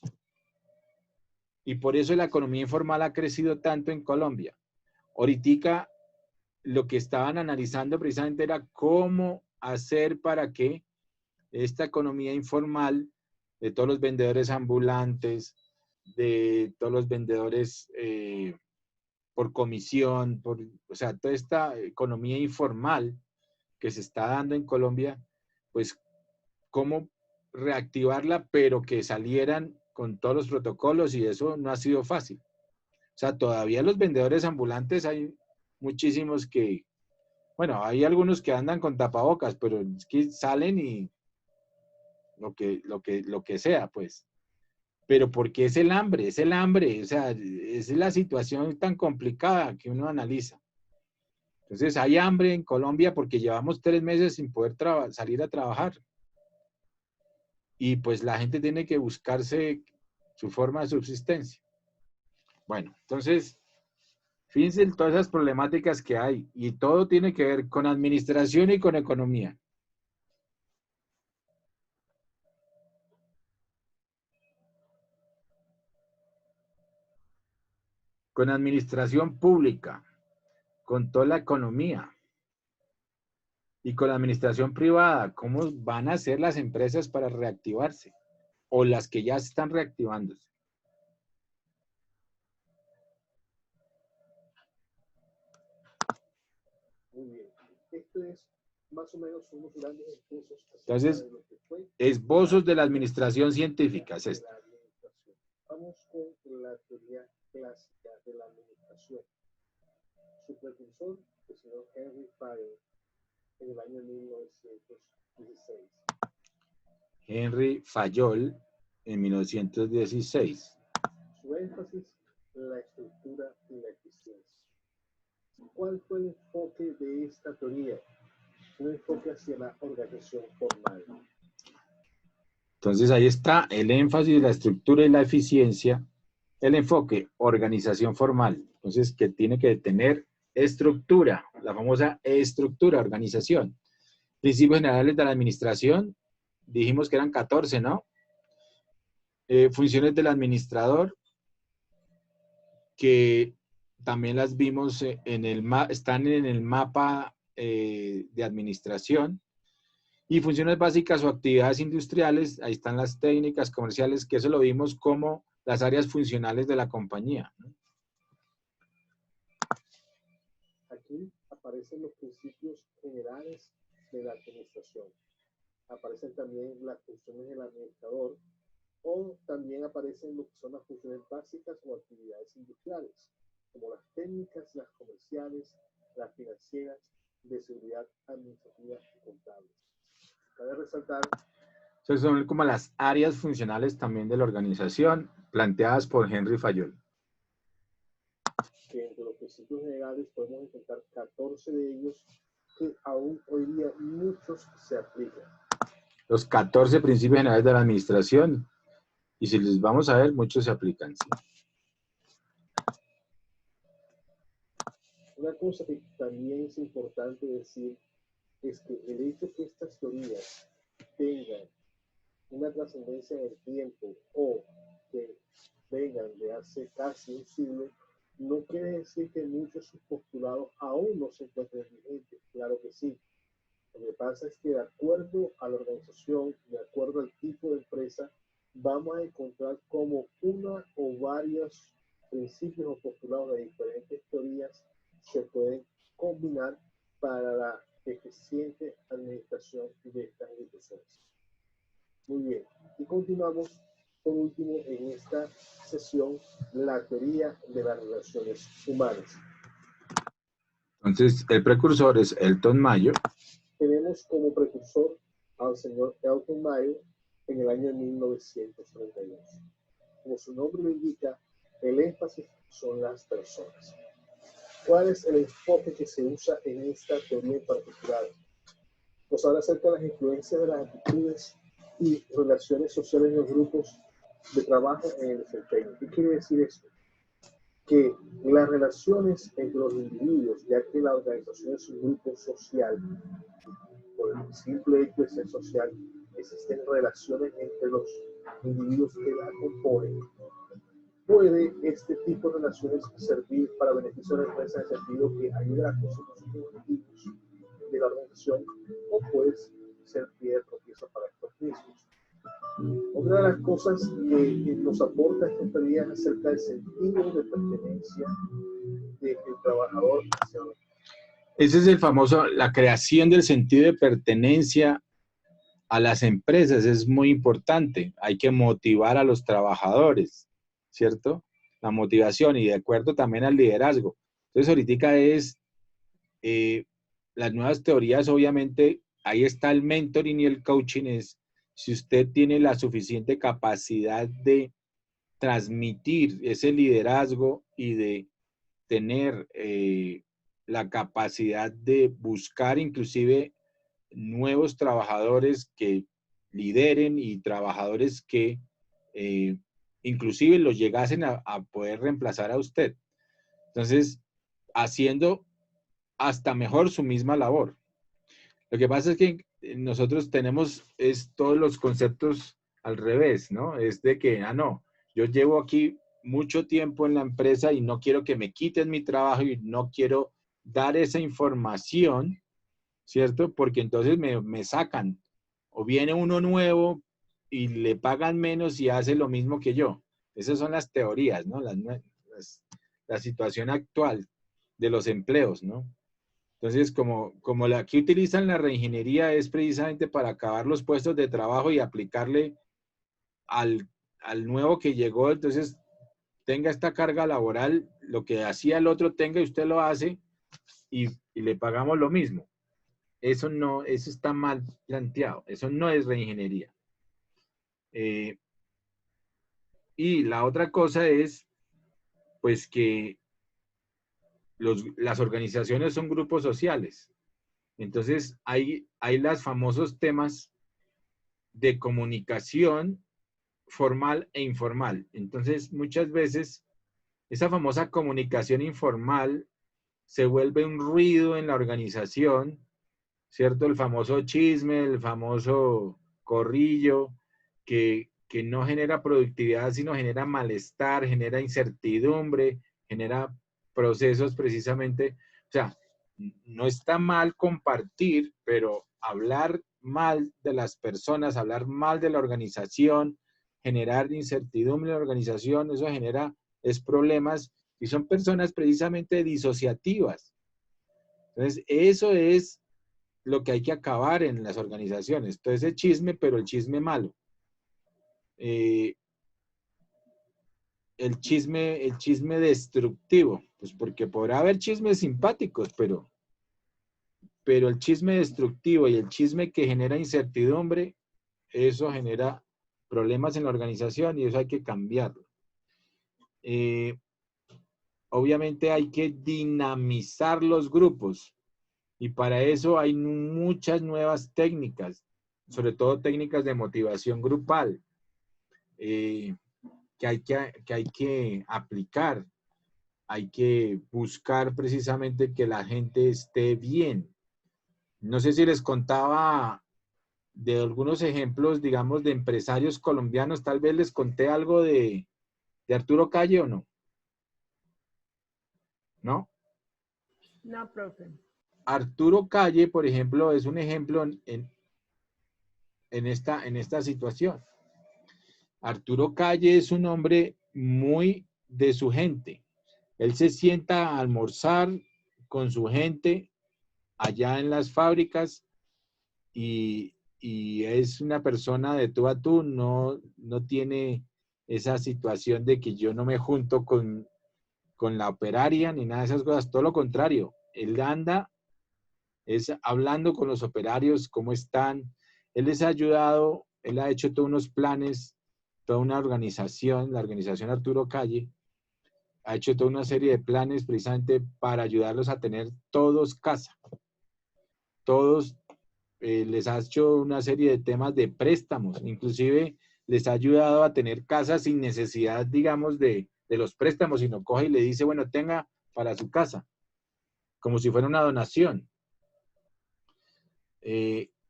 Y por eso la economía informal ha crecido tanto en Colombia. Ahorita lo que estaban analizando precisamente era cómo hacer para que esta economía informal de todos los vendedores ambulantes, de todos los vendedores por comisión, o sea, toda esta economía informal que se está dando en Colombia, pues cómo reactivarla, pero que salieran con todos los protocolos, y eso no ha sido fácil. O sea, todavía los vendedores ambulantes hay muchísimos que, bueno, hay algunos que andan con tapabocas, pero es que salen y lo que sea, pues. Pero porque es el hambre, o sea, es la situación tan complicada que uno analiza. Entonces, hay hambre en Colombia porque llevamos 3 meses sin poder salir a trabajar. Y pues la gente tiene que buscarse su forma de subsistencia. Bueno, entonces, fíjense en todas esas problemáticas que hay, y todo tiene que ver con administración y con economía. Con administración pública, con toda la economía y con la administración privada. ¿Cómo van a ser las empresas para reactivarse? O las que ya están reactivándose. Muy bien. Esto es más o menos unos grandes esbozos Entonces, de lo que fue esbozos de la administración científica es esto. la administración. Vamos con la teoría clásica de la administración. Su precursor, el señor Henry Fayol, en el año 1916. Henry Fayol, en 1916. Su énfasis, la estructura y la eficiencia. ¿Cuál fue el enfoque de esta teoría? Un enfoque hacia la organización formal. Entonces ahí está el énfasis, la estructura y la eficiencia. El enfoque, organización formal. Entonces, que tiene que tener estructura, la famosa estructura, organización. Principios generales de la administración, dijimos que eran 14, ¿no? Funciones del administrador, que también las vimos están en el mapa de administración. Y funciones básicas o actividades industriales, ahí están las técnicas comerciales, que eso lo vimos como las áreas funcionales de la compañía, ¿no? Aquí aparecen los principios generales de la administración. Aparecen también las funciones del administrador, o también aparecen lo que son las funciones básicas o actividades industriales, como las técnicas, las comerciales, las financieras, de seguridad administrativa y contable. Cabe resaltar. Entonces son como las áreas funcionales también de la organización, planteadas por Henry Fayol. Que entre los principios generales podemos encontrar 14 de ellos que aún hoy día muchos se aplican. Los 14 principios generales de la administración, y si les vamos a ver, muchos se aplican, sí. Una cosa que también es importante decir es que el hecho que estas teorías tengan una trascendencia en el tiempo o que vengan de hace casi un siglo, no quiere decir que muchos de sus postulados aún no se encuentren vigentes. Claro que sí. Lo que pasa es que de acuerdo a la organización, de acuerdo al tipo de empresa, vamos a encontrar como una o varios principios o postulados de diferentes teorías se pueden combinar para la eficiente administración de estas instituciones. Muy bien, y continuamos por último en esta sesión la teoría de las relaciones humanas. Entonces, el precursor es Elton Mayo. Tenemos como precursor al señor Elton Mayo en el año 1932. Como su nombre lo indica, el énfasis son las personas. ¿Cuál es el enfoque que se usa en esta teoría en particular? Nos habla acerca de las influencias de las actitudes y relaciones sociales en los grupos de trabajo en el desempeño. ¿Qué quiere decir esto? Que las relaciones entre los individuos, ya que la organización es un grupo social, por el simple hecho de ser social, existen relaciones entre los individuos que la componen. ¿Puede este tipo de relaciones servir para beneficio de la empresa en el sentido que ayude a la consecución de los objetivos de la organización o puede ser pie de tropiezo para estos mismos? Otra de las cosas que nos aporta esta teoría es acerca del sentido de pertenencia del trabajador hacia la organización. Ese es el famoso, la creación del sentido de pertenencia a las empresas es muy importante. Hay que motivar a los trabajadores, ¿cierto? La motivación y de acuerdo también al liderazgo. Entonces, ahorita es las nuevas teorías, obviamente, ahí está el mentoring y el coaching, es si usted tiene la suficiente capacidad de transmitir ese liderazgo y de tener la capacidad de buscar inclusive nuevos trabajadores que lideren y trabajadores que inclusive los llegasen a poder reemplazar a usted. Entonces, haciendo hasta mejor su misma labor. Lo que pasa es que nosotros tenemos todos los conceptos al revés, ¿no? Es de que, no, yo llevo aquí mucho tiempo en la empresa y no quiero que me quiten mi trabajo y no quiero dar esa información, ¿cierto? Porque entonces me sacan. O viene uno nuevo y le pagan menos y hace lo mismo que yo. Esas son las teorías, ¿no? La situación actual de los empleos, ¿no? Entonces, como la que utilizan la reingeniería es precisamente para acabar los puestos de trabajo y aplicarle al nuevo que llegó, entonces tenga esta carga laboral, lo que hacía el otro tenga y usted lo hace y le pagamos lo mismo. Eso no, eso está mal planteado, eso no es reingeniería. Y la otra cosa es, pues que las organizaciones son grupos sociales. Entonces, hay los famosos temas de comunicación formal e informal. Entonces, muchas veces, esa famosa comunicación informal se vuelve un ruido en la organización, ¿cierto? El famoso chisme, el famoso corrillo, que no genera productividad, sino genera malestar, genera incertidumbre, genera procesos precisamente, o sea, no está mal compartir, pero hablar mal de las personas, hablar mal de la organización, generar incertidumbre en la organización, eso genera problemas y son personas precisamente disociativas. Entonces, eso es lo que hay que acabar en las organizaciones. Entonces, el chisme, pero el chisme malo. El chisme destructivo, pues porque podrá haber chismes simpáticos, pero el chisme destructivo y el chisme que genera incertidumbre, eso genera problemas en la organización y eso hay que cambiarlo. Obviamente hay que dinamizar los grupos y para eso hay muchas nuevas técnicas, sobre todo técnicas de motivación grupal, que hay que aplicar. Hay que buscar precisamente que la gente esté bien. No sé si les contaba de algunos ejemplos, digamos, de empresarios colombianos. Tal vez les conté algo de Arturo Calle o no. ¿No? No, profe. Arturo Calle, por ejemplo, es un ejemplo en esta situación. Arturo Calle es un hombre muy de su gente. Él se sienta a almorzar con su gente allá en las fábricas y es una persona de tú a tú, no tiene esa situación de que yo no me junto con la operaria ni nada de esas cosas, todo lo contrario, él anda es hablando con los operarios, cómo están, él les ha ayudado, él ha hecho todos unos planes, toda una organización, la organización Arturo Calle, ha hecho toda una serie de planes precisamente para ayudarlos a tener todos casa, todos les ha hecho una serie de temas de préstamos, inclusive les ha ayudado a tener casas sin necesidad, digamos, de los préstamos, sino coge y le dice, bueno, tenga para su casa, como si fuera una donación.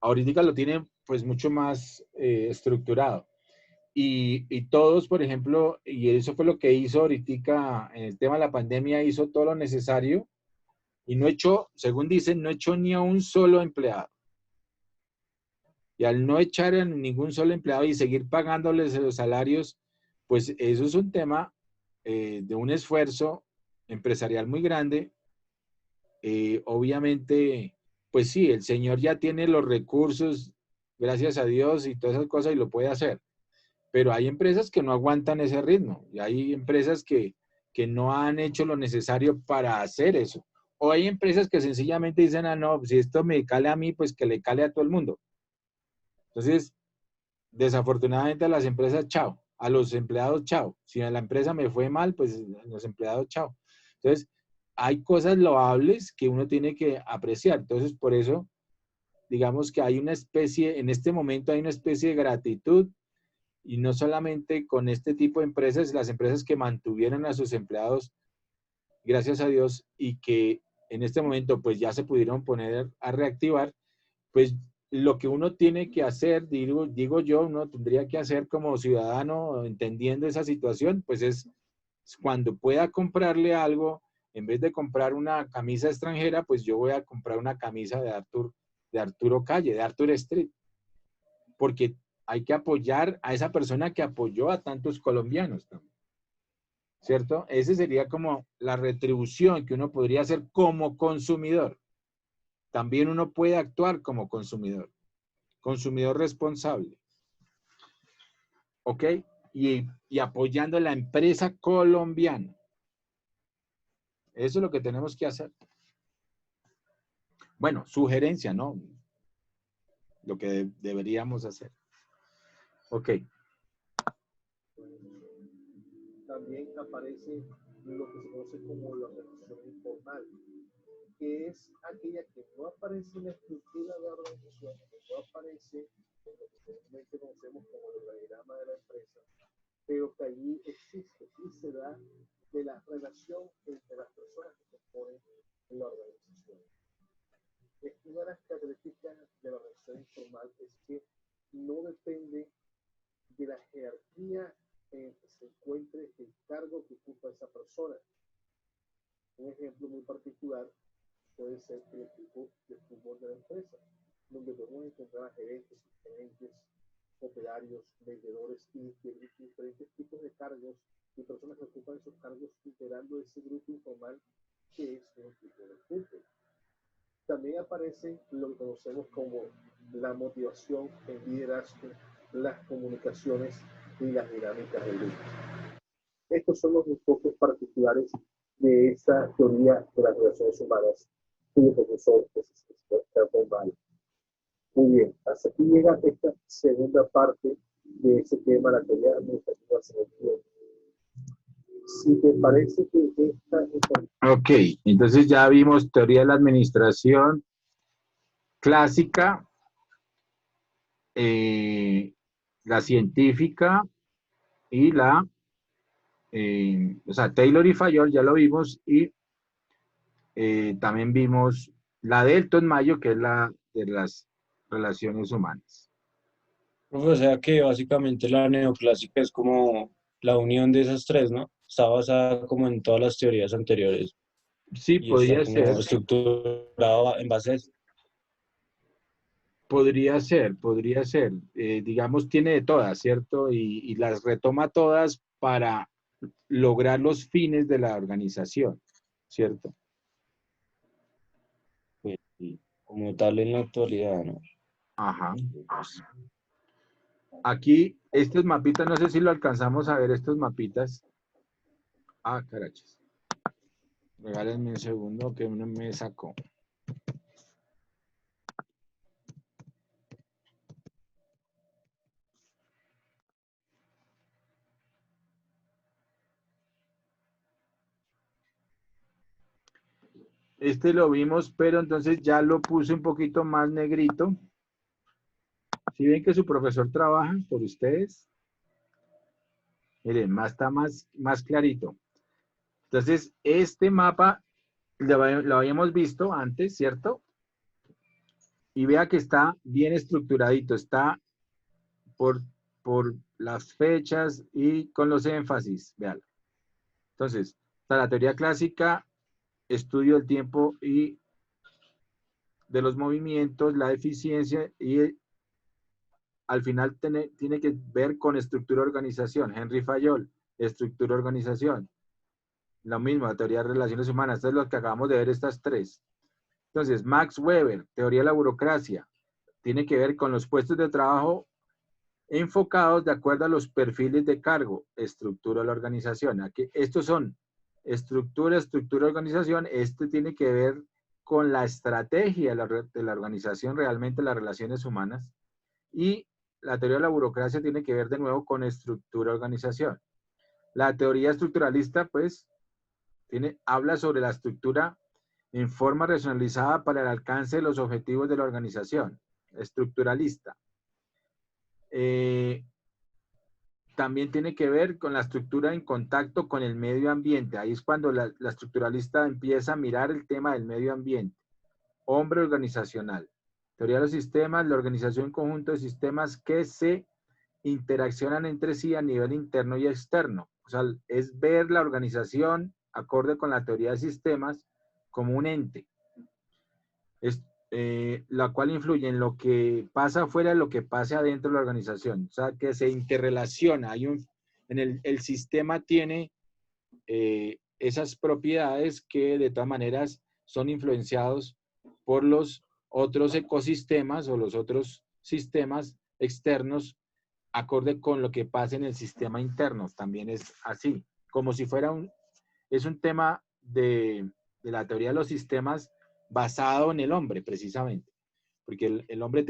Ahorita lo tienen pues mucho más estructurado. Y todos, por ejemplo, y eso fue lo que hizo ahorita en el tema de la pandemia, hizo todo lo necesario y no echó, según dicen, no echó ni a un solo empleado. Y al no echar a ningún solo empleado y seguir pagándoles los salarios, pues eso es un tema de un esfuerzo empresarial muy grande. Obviamente, pues sí, el señor ya tiene los recursos, gracias a Dios y todas esas cosas y lo puede hacer. Pero hay empresas que no aguantan ese ritmo y hay empresas que no han hecho lo necesario para hacer eso. O hay empresas que sencillamente dicen, ah, no, si esto me cale a mí, pues que le cale a todo el mundo. Entonces, desafortunadamente a las empresas, chao. A los empleados, chao. Si a la empresa me fue mal, pues a los empleados, chao. Entonces, hay cosas loables que uno tiene que apreciar. Entonces, por eso, digamos que hay una especie, en este momento hay una especie de gratitud y no solamente con este tipo de empresas, las empresas que mantuvieron a sus empleados, gracias a Dios, y que en este momento pues ya se pudieron poner a reactivar, pues lo que uno tiene que hacer, digo yo, uno tendría que hacer como ciudadano, entendiendo esa situación, pues es cuando pueda comprarle algo, en vez de comprar una camisa extranjera, pues yo voy a comprar una camisa de Arturo Calle, de Arthur Street, porque hay que apoyar a esa persona que apoyó a tantos colombianos también, ¿cierto? Ese sería como la retribución que uno podría hacer como consumidor. También uno puede actuar como consumidor responsable, ¿ok? Y apoyando a la empresa colombiana. Eso es lo que tenemos que hacer. Bueno, sugerencia, ¿no? Lo que deberíamos hacer. Ok. También aparece lo que se conoce como la organización informal, que es aquella que no aparece en la estructura de la organización, que no aparece en lo que comúnmente conocemos como el organigrama de la empresa, pero que allí existe y se da de la relación entre las personas que componen la organización. Una de las características de la organización informal es que no depende de la jerarquía en que se encuentre el cargo que ocupa esa persona. Un ejemplo muy particular puede ser el equipo de fútbol de la empresa, donde podemos encontrar a gerentes, gerentes, operarios, vendedores y diferentes tipos de cargos y personas que ocupan esos cargos integrando ese grupo informal que es un equipo de fútbol. También aparece lo que conocemos como la motivación, el liderazgo, las comunicaciones y las dinámicas del grupo. Estos son los enfoques particulares de esta teoría de las relaciones humanas cuyo profesor es Stefan Weil. Muy bien, hasta aquí llega esta segunda parte de ese tema, la teoría administrativa selectiva. Si te parece que esta... Ok, entonces ya vimos teoría de la administración clásica, la científica y o sea, Taylor y Fayol ya lo vimos y también vimos la de Elton Mayo, que es de las relaciones humanas. Profe, o sea que básicamente la neoclásica es como la unión de esas tres, ¿no? Está basada como en todas las teorías anteriores Sí, y está podría como ser, estructurada en base a eso. podría ser. Digamos, tiene de todas, ¿cierto? Y las retoma todas para lograr los fines de la organización, ¿cierto? Pues, sí, como tal en la actualidad, ¿no? Ajá. Aquí, estos mapitas, no sé si lo alcanzamos a ver, estos mapitas. Ah, carachas. Regálenme un segundo que uno me sacó. Este lo vimos, pero entonces ya lo puse un poquito más negrito. ¿Sí ven que su profesor trabaja por ustedes? Miren, está más clarito. Entonces, este mapa lo habíamos visto antes, ¿cierto? Y vea que está bien estructuradito, está por, por las fechas y con los énfasis, véalo. Entonces, está la teoría clásica, estudio del tiempo y de los movimientos, la eficiencia y al final tiene que ver con estructura organización. Henry Fayol, estructura organización. Lo mismo, la teoría de relaciones humanas. Esto es lo que acabamos de ver, estas tres. Entonces, Max Weber, teoría de la burocracia. Tiene que ver con los puestos de trabajo enfocados de acuerdo a los perfiles de cargo, estructura de la organización. Aquí, estos son estructura, organización. Este tiene que ver con la estrategia de la organización, realmente las relaciones humanas. Y la teoría de la burocracia tiene que ver de nuevo con estructura, organización. La teoría estructuralista, pues, habla sobre la estructura en forma racionalizada para el alcance de los objetivos de la organización. Estructuralista. También tiene que ver con la estructura en contacto con el medio ambiente. Ahí es cuando la estructuralista empieza a mirar el tema del medio ambiente. Hombre organizacional. Teoría de los sistemas, la organización en conjunto de sistemas que se interaccionan entre sí a nivel interno y externo. O sea, es ver la organización acorde con la teoría de sistemas como un ente. La cual influye en lo que pasa afuera de lo que pasa adentro de la organización. O sea, que se interrelaciona. El sistema tiene esas propiedades que de todas maneras son influenciados por los otros ecosistemas o los otros sistemas externos acorde con lo que pasa en el sistema interno. También es así, como si fuera es un tema de la teoría de los sistemas basado en el hombre, precisamente, porque el hombre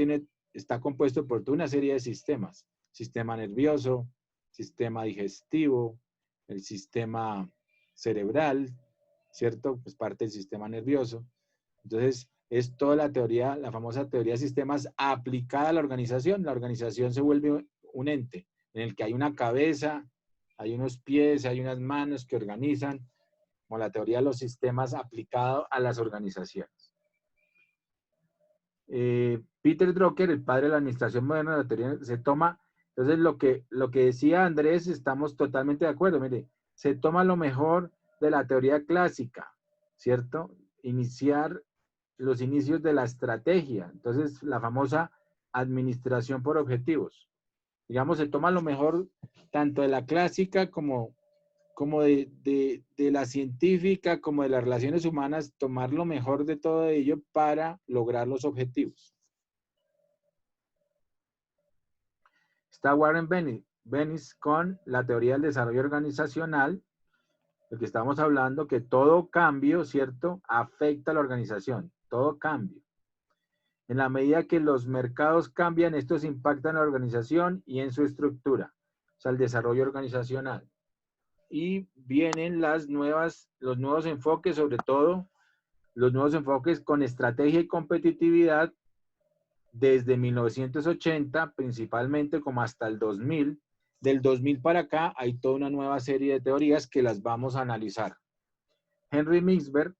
está compuesto por toda una serie de sistemas, sistema nervioso, sistema digestivo, el sistema cerebral, ¿cierto? Pues parte del sistema nervioso. Entonces, es toda la teoría, la famosa teoría de sistemas aplicada a la organización. La organización se vuelve un ente en el que hay una cabeza, hay unos pies, hay unas manos que organizan, como la teoría de los sistemas aplicado a las organizaciones. Peter Drucker, el padre de la administración moderna de la teoría, se toma, entonces lo que decía Andrés, estamos totalmente de acuerdo, mire, se toma lo mejor de la teoría clásica, ¿cierto? Iniciar los inicios de la estrategia, entonces la famosa administración por objetivos. Digamos, se toma lo mejor tanto de la clásica como de la científica, como de las relaciones humanas, tomar lo mejor de todo ello para lograr los objetivos. Está Warren Bennis con la teoría del desarrollo organizacional, el que estamos hablando, que todo cambio, ¿cierto?, afecta a la organización, todo cambio. En la medida que los mercados cambian, estos impactan en la organización y en su estructura, o sea, el desarrollo organizacional. Y vienen los nuevos enfoques, sobre todo los nuevos enfoques con estrategia y competitividad desde 1980, principalmente como hasta el 2000. Del 2000 para acá hay toda una nueva serie de teorías que las vamos a analizar. Henry Mintzberg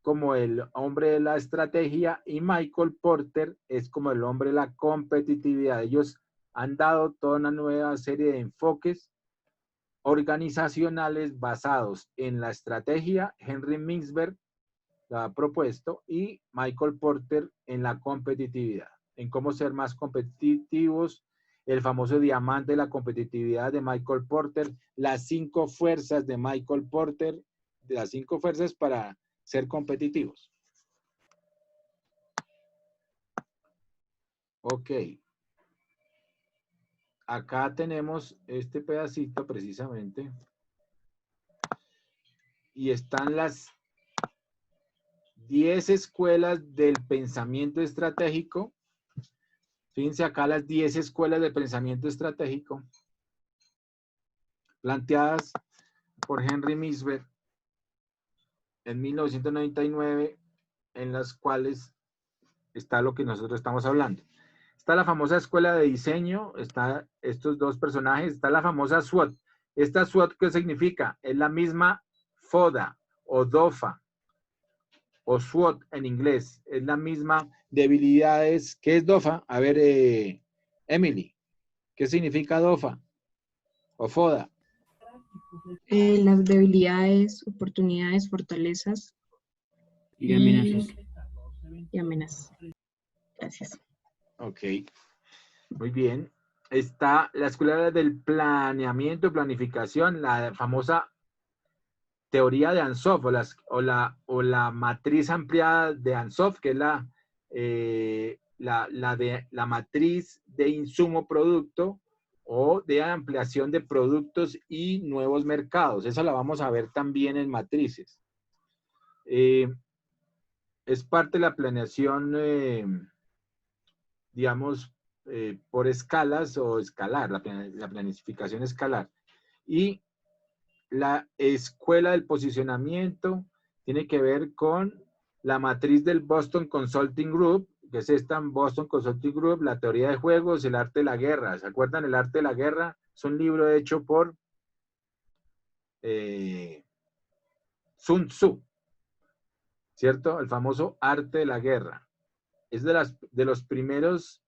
como el hombre de la estrategia y Michael Porter es como el hombre de la competitividad. Ellos han dado toda una nueva serie de enfoques organizacionales basados en la estrategia. Henry Mintzberg la ha propuesto y Michael Porter en la competitividad, en cómo ser más competitivos, el famoso diamante de la competitividad de Michael Porter, las 5 fuerzas de Michael Porter, de las 5 fuerzas para ser competitivos. Ok. Acá tenemos este pedacito precisamente y están las 10 escuelas del pensamiento estratégico. Fíjense acá las 10 escuelas de pensamiento estratégico planteadas por Henry Mintzberg en 1999, en las cuales está lo que nosotros estamos hablando. Está la famosa escuela de diseño, está estos dos personajes, está la famosa SWOT. Esta SWOT, ¿qué significa? Es la misma FODA o DOFA o SWOT en inglés. Es la misma debilidades. ¿Qué es DOFA? A ver, Emily, ¿qué significa DOFA o FODA? Las debilidades, oportunidades, fortalezas Y amenazas. y amenazas. Gracias. Ok, muy bien. Está la escuela del planeamiento, planificación, la famosa teoría de Ansoff o la matriz ampliada de Ansoff, que es la matriz de insumo-producto o de ampliación de productos y nuevos mercados. Esa la vamos a ver también en matrices. Es parte de la planeación, digamos, por escalas o escalar, la planificación escalar. Y la escuela del posicionamiento tiene que ver con la matriz del Boston Consulting Group, que es esta Boston Consulting Group, la teoría de juegos, el arte de la guerra. ¿Se acuerdan? El arte de la guerra es un libro hecho por Sun Tzu, ¿cierto? El famoso arte de la guerra. Es de los primeros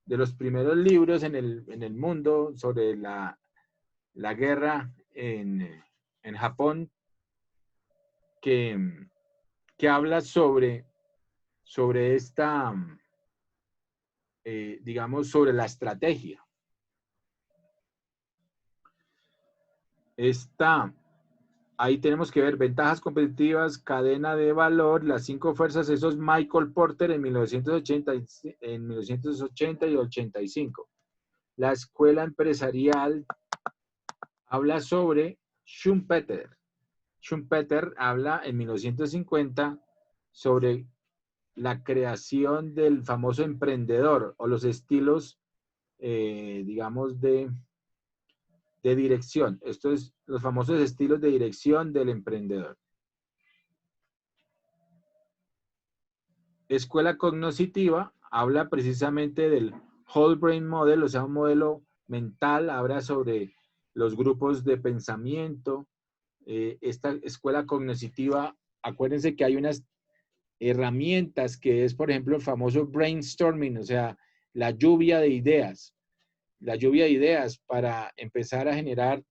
libros en el mundo sobre la guerra en Japón que habla sobre esta, digamos, sobre la estrategia. Ahí tenemos que ver ventajas competitivas, cadena de valor, las 5 fuerzas, eso es Michael Porter en 1980 y 85. La escuela empresarial habla sobre Schumpeter. Schumpeter habla en 1950 sobre la creación del famoso emprendedor o los estilos, digamos, de dirección. Esto es los famosos estilos de dirección del emprendedor. Escuela cognitiva habla precisamente del whole brain model, o sea, un modelo mental, habla sobre los grupos de pensamiento. Esta escuela cognitiva, acuérdense que hay unas herramientas que es, por ejemplo, el famoso brainstorming, o sea, la lluvia de ideas. La lluvia de ideas para empezar a generar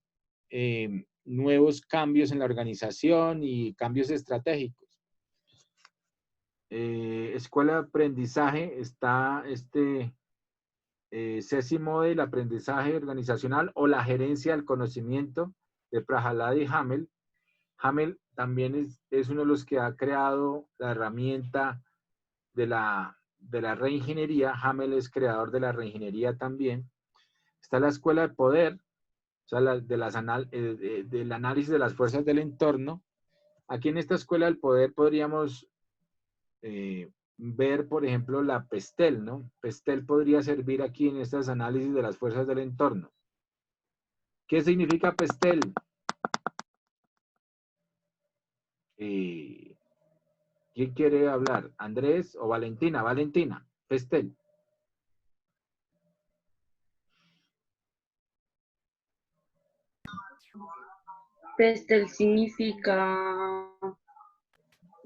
nuevos cambios en la organización y cambios estratégicos. Escuela de aprendizaje está CESI Model, aprendizaje organizacional o la gerencia del conocimiento de Prahalad y Hamel. Hamel también es uno de los que ha creado la herramienta de la reingeniería. Hamel es creador de la reingeniería también. Está la escuela de poder, o sea, del análisis de las fuerzas del entorno. Aquí en esta escuela del poder podríamos ver, por ejemplo, la PESTEL, ¿no? PESTEL podría servir aquí en estos análisis de las fuerzas del entorno. ¿Qué significa PESTEL? ¿Quién quiere hablar? ¿Andrés o Valentina? Valentina, PESTEL. Pestel significa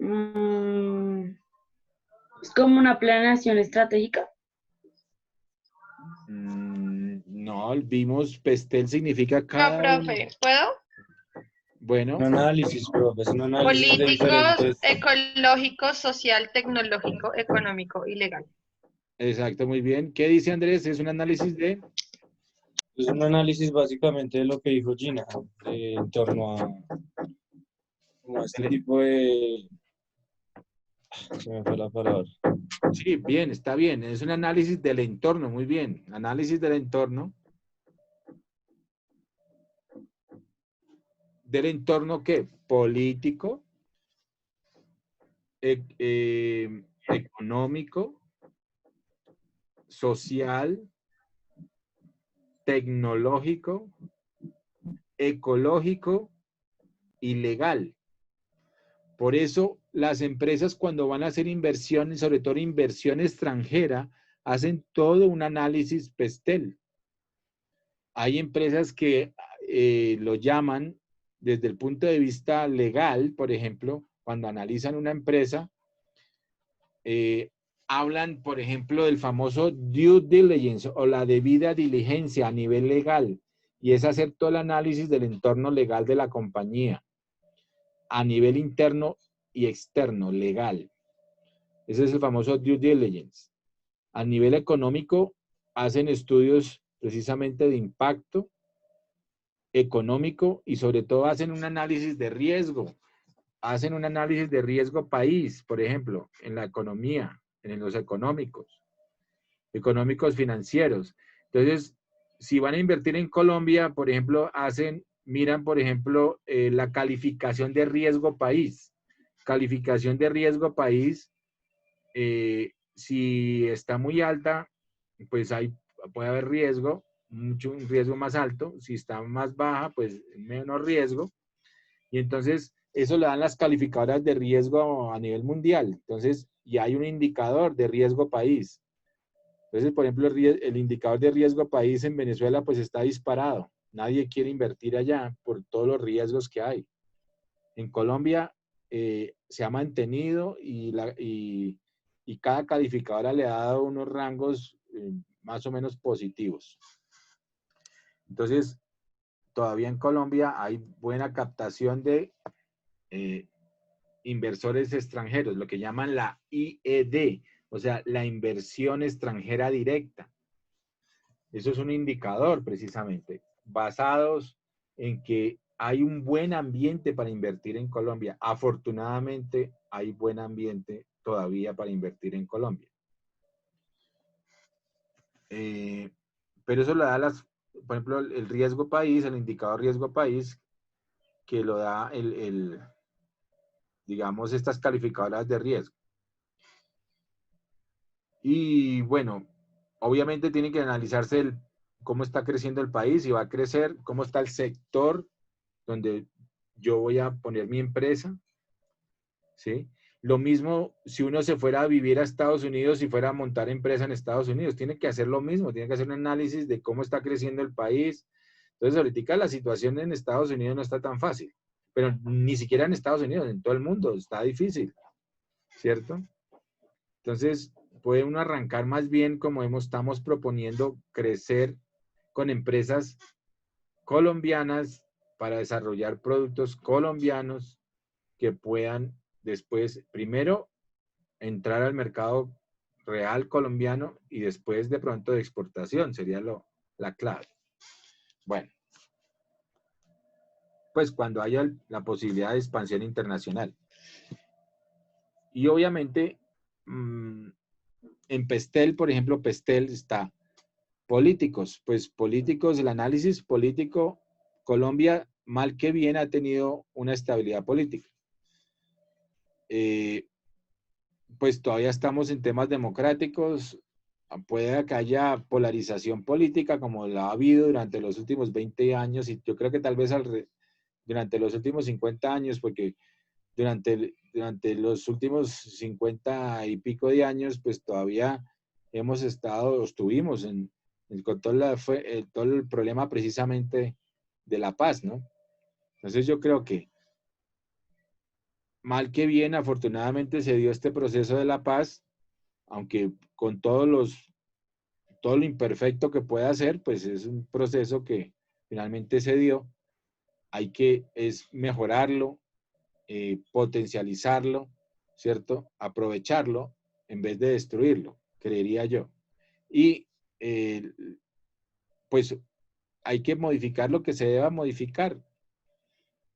Mm, es como una planeación estratégica. No, vimos PESTEL significa No, cada uno. profe, ¿puedo? Bueno, Un análisis, profe, es un análisis de Políticos, diferentes. ecológico, social, tecnológico, económico y legal. exacto, muy bien. ¿Qué dice Andrés? Es un análisis de... Es un análisis básicamente de lo que dijo Gina, en torno a como a este tipo de... Se me fue la palabra. Sí, bien, está bien. Es un análisis del entorno, muy bien. Análisis del entorno. ¿Del entorno qué? Político, económico, social, tecnológico, ecológico y legal. Por eso las empresas cuando van a hacer inversiones, sobre todo inversión extranjera, hacen todo un análisis PESTEL. Hay empresas que lo llaman desde el punto de vista legal, por ejemplo, cuando analizan una empresa, hablan, por ejemplo, del famoso due diligence o la debida diligencia a nivel legal, y es hacer todo el análisis del entorno legal de la compañía, a nivel interno y externo, legal. Ese es el famoso due diligence. A nivel económico, hacen estudios precisamente de impacto económico y sobre todo hacen un análisis de riesgo. Hacen un análisis de riesgo país, por ejemplo, en la economía, en los económicos financieros. Entonces, si van a invertir en Colombia, por ejemplo, miran, por ejemplo, la calificación de riesgo país. Calificación de riesgo país, si está muy alta, pues puede haber riesgo, un riesgo más alto. Si está más baja, pues menos riesgo. Y entonces, eso le dan las calificadoras de riesgo a nivel mundial. Entonces, y hay un indicador de riesgo país. Entonces, por ejemplo, el indicador de riesgo país en Venezuela pues está disparado. Nadie quiere invertir allá por todos los riesgos que hay. En Colombia se ha mantenido y cada calificadora le ha dado unos rangos más o menos positivos. Entonces, todavía en Colombia hay buena captación de inversores extranjeros, lo que llaman la IED, o sea, la inversión extranjera directa. Eso es un indicador precisamente, basados en que hay un buen ambiente para invertir en Colombia. Afortunadamente, hay buen ambiente todavía para invertir en Colombia. Pero eso lo da por ejemplo, el riesgo país, el indicador riesgo país, que lo da digamos, estas calificadoras de riesgo. Y bueno, obviamente tiene que analizarse cómo está creciendo el país, si va a crecer, cómo está el sector donde yo voy a poner mi empresa, ¿sí? Lo mismo si uno se fuera a vivir a Estados Unidos y fuera a montar empresa en Estados Unidos, tiene que hacer lo mismo, tiene que hacer un análisis de cómo está creciendo el país. Entonces, ahorita la situación en Estados Unidos no está tan fácil, pero ni siquiera en Estados Unidos, en todo el mundo está difícil, ¿cierto? Entonces, puede uno arrancar más bien como estamos proponiendo crecer con empresas colombianas para desarrollar productos colombianos que puedan después, primero, entrar al mercado real colombiano y después de pronto de exportación, sería la clave. Bueno, pues cuando haya la posibilidad de expansión internacional. Y obviamente, en PESTEL, por ejemplo, PESTEL está políticos, pues políticos, el análisis político, Colombia, mal que bien, ha tenido una estabilidad política. Pues todavía estamos en temas democráticos, puede que haya polarización política como la ha habido durante los últimos 20 años y yo creo que tal vez durante los últimos 50 años, porque durante los últimos 50 y pico de años, pues todavía estuvimos con todo el problema precisamente de la paz, ¿no? Entonces yo creo que mal que bien, afortunadamente se dio este proceso de la paz, aunque con todo lo imperfecto que pueda ser, pues es un proceso que finalmente se dio. Hay que mejorarlo, potencializarlo, ¿cierto? Aprovecharlo en vez de destruirlo, creería yo. Y pues hay que modificar lo que se deba modificar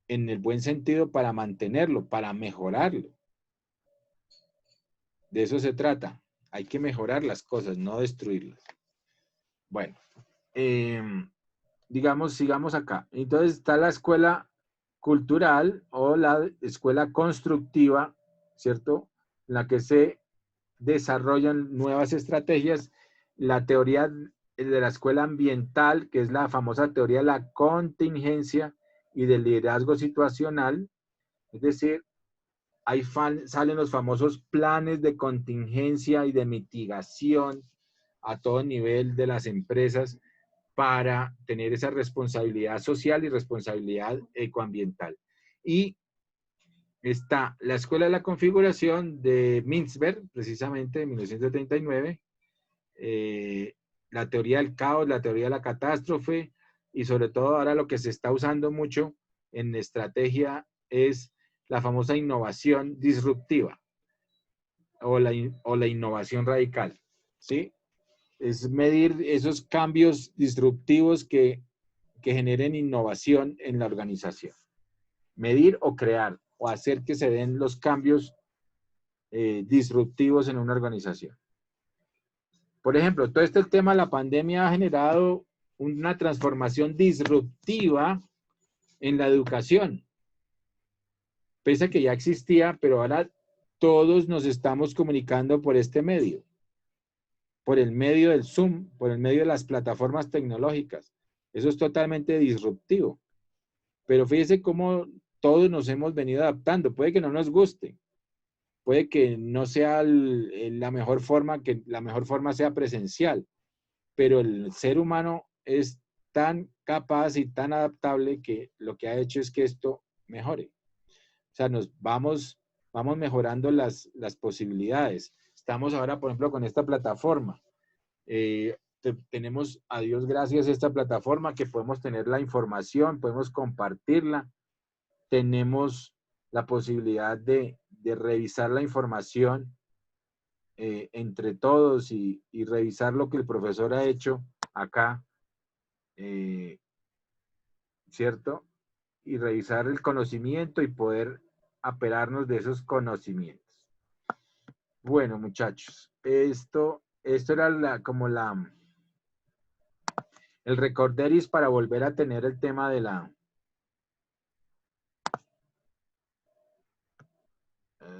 en el buen sentido para mantenerlo, para mejorarlo. De eso se trata. Hay que mejorar las cosas, no destruirlas. Bueno, digamos, sigamos acá. Entonces está la escuela cultural o la escuela constructiva, ¿cierto? En la que se desarrollan nuevas estrategias. La teoría de la escuela ambiental, que es la famosa teoría de la contingencia y del liderazgo situacional, es decir, ahí salen los famosos planes de contingencia y de mitigación a todo nivel de las empresas para tener esa responsabilidad social y responsabilidad ecoambiental. Y está la Escuela de la Configuración de Mintzberg, precisamente de 1939, la teoría del caos, la teoría de la catástrofe, y sobre todo ahora lo que se está usando mucho en estrategia es la famosa innovación disruptiva o la innovación radical, ¿sí? Es medir esos cambios disruptivos que generen innovación en la organización. Medir o crear o hacer que se den los cambios disruptivos en una organización. Por ejemplo, todo este tema de la pandemia ha generado una transformación disruptiva en la educación. Pese a que ya existía, pero ahora todos nos estamos comunicando por este medio, por el medio del Zoom, por el medio de las plataformas tecnológicas. Eso es totalmente disruptivo. Pero fíjese cómo todos nos hemos venido adaptando. Puede que no nos guste, puede que no sea la mejor forma, que la mejor forma sea presencial, pero el ser humano es tan capaz y tan adaptable que lo que ha hecho es que esto mejore. O sea, nos vamos mejorando las posibilidades. Estamos ahora, por ejemplo, con esta plataforma. Tenemos, a Dios gracias, esta plataforma que podemos tener la información, podemos compartirla, tenemos la posibilidad de revisar la información entre todos y revisar lo que el profesor ha hecho acá, ¿cierto? Y revisar el conocimiento y poder apearnos de esos conocimientos. Bueno, muchachos, esto era el recorderis para volver a tener el tema de la...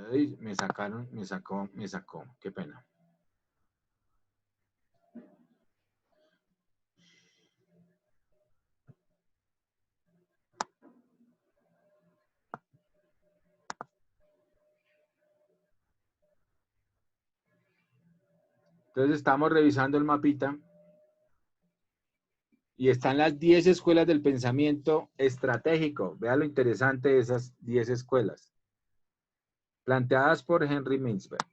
Ay, me sacó, qué pena. Entonces estamos revisando el mapita y están las 10 escuelas del pensamiento estratégico. Vea lo interesante de esas 10 escuelas, planteadas por Henry Mintzberg.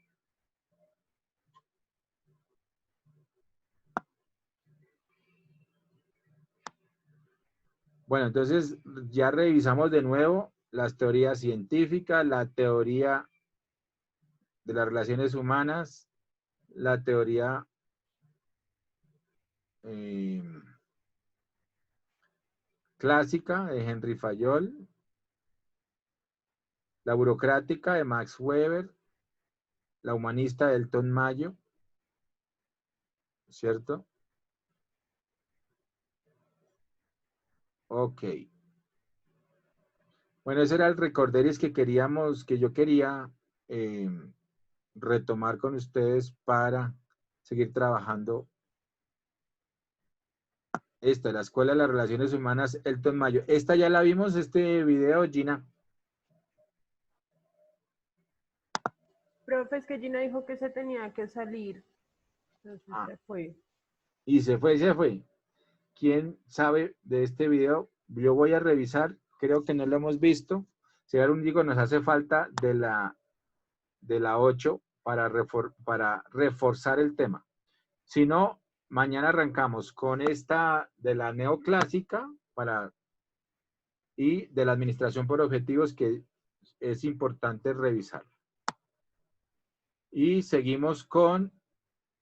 Bueno, entonces ya revisamos de nuevo las teorías científicas, la teoría de las relaciones humanas, la teoría clásica de Henry Fayol, la burocrática de Max Weber, la humanista de Elton Mayo, ¿cierto? Ok. Bueno, ese era el recorderis que yo quería retomar con ustedes para seguir trabajando. Esta, la Escuela de las Relaciones Humanas, Elton Mayo. Esta ya la vimos, este video, Gina. Profe, es que Gina dijo que se tenía que salir. Entonces se fue. Y se fue. ¿Quién sabe de este video? Yo voy a revisar, creo que no lo hemos visto. Sería lo único que nos hace falta de la 8 para reforzar el tema. Si no, mañana arrancamos con esta de la neoclásica y de la administración por objetivos, que es importante revisar. Y seguimos con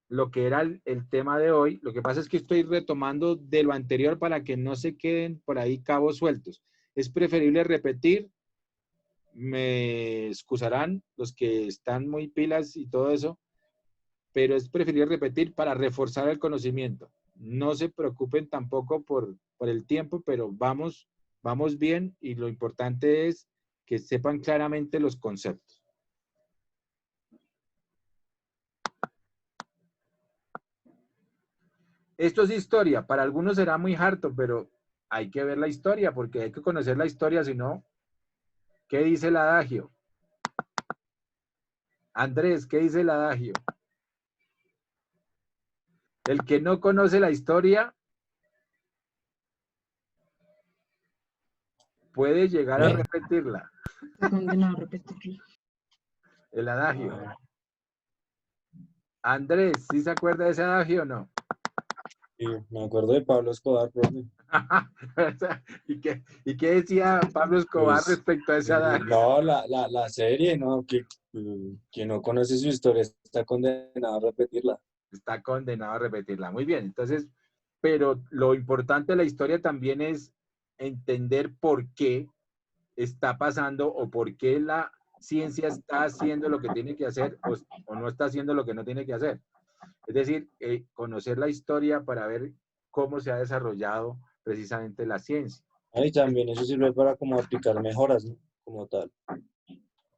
lo que era el tema de hoy. Lo que pasa es que estoy retomando de lo anterior para que no se queden por ahí cabos sueltos. Es preferible repetir. Me excusarán los que están muy pilas y todo eso, pero es preferible repetir para reforzar el conocimiento. No se preocupen tampoco por el tiempo, pero vamos bien, y lo importante es que sepan claramente los conceptos. Esto es historia. Para algunos será muy harto, pero hay que ver la historia, porque hay que conocer la historia, si no, ¿qué dice el adagio? Andrés, ¿qué dice el adagio? El que no conoce la historia puede llegar a repetirla. Condenado a repetirlo. El adagio. Andrés, ¿sí se acuerda de ese adagio o no? Sí, me acuerdo de Pablo Escobar, profe. ¿Y qué decía Pablo Escobar Pues, respecto a ese adagio? no, la serie, ¿no? Que no conoce su historia está condenado a repetirla. Está condenado a repetirla. Muy bien, entonces, pero lo importante de la historia también es entender por qué está pasando o por qué la ciencia está haciendo lo que tiene que hacer o no está haciendo lo que no tiene que hacer. Es decir, conocer la historia para ver cómo se ha desarrollado precisamente la ciencia. Y también eso sirve para como aplicar mejoras, ¿no? Como tal.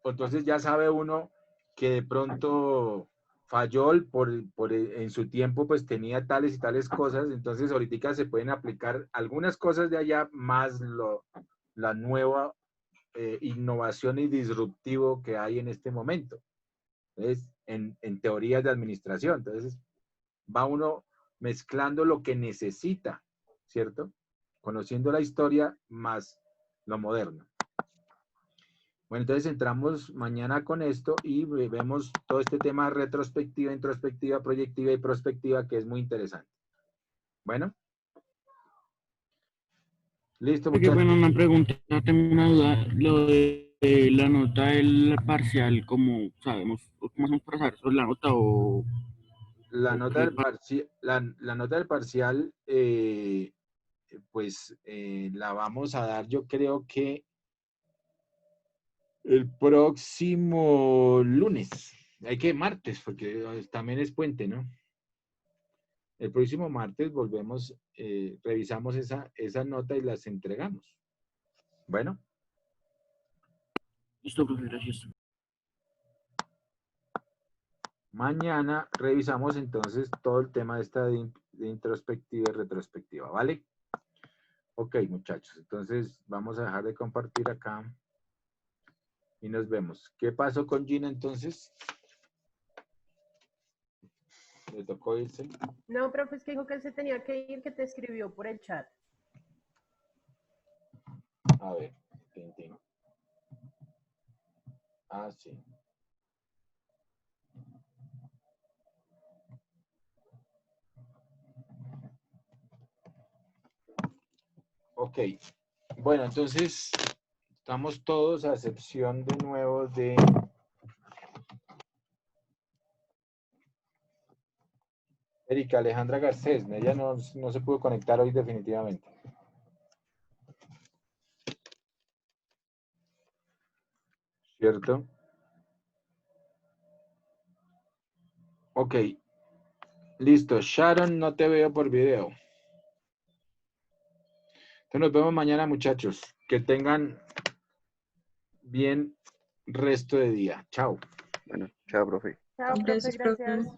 Entonces ya sabe uno que de pronto falló en su tiempo, pues tenía tales y tales cosas, entonces ahorita se pueden aplicar algunas cosas de allá, más la nueva innovación y disruptivo que hay en este momento. Entonces, en teorías de administración, entonces va uno mezclando lo que necesita, ¿cierto? Conociendo la historia más lo moderno. Bueno, entonces entramos mañana con esto y vemos todo este tema retrospectiva, introspectiva, proyectiva y prospectiva, que es muy interesante. Bueno. Listo, Qué muchachos. bueno, una pregunta, tengo una duda. Lo de la nota del parcial, ¿cómo sabemos? ¿Cómo hacemos para saber sobre la nota o La nota qué? del parcial, la nota del parcial, pues la vamos a dar, yo creo que el próximo lunes. Hay que martes, porque también es puente, ¿no? El próximo martes volvemos, revisamos esa nota y las entregamos. Bueno. Listo, profe, gracias. Mañana revisamos entonces todo el tema de introspectiva y retrospectiva, ¿vale? Ok, muchachos, entonces vamos a dejar de compartir acá y nos vemos. ¿Qué pasó con Gina entonces? ¿Le tocó irse? No, profe, es que dijo que él se tenía que ir, que te escribió por el chat. A ver, Tintín. Ah, sí. Ok. Bueno, entonces estamos todos a excepción de nuevo de Erika Alejandra Garcés. Ella no se pudo conectar hoy definitivamente. ¿Cierto? Ok. Listo. Sharon, no te veo por video. Entonces nos vemos mañana, muchachos. Que tengan bien resto de día. Chao. Bueno, chao, profe. Chao, profe, Gracias, profe. gracias.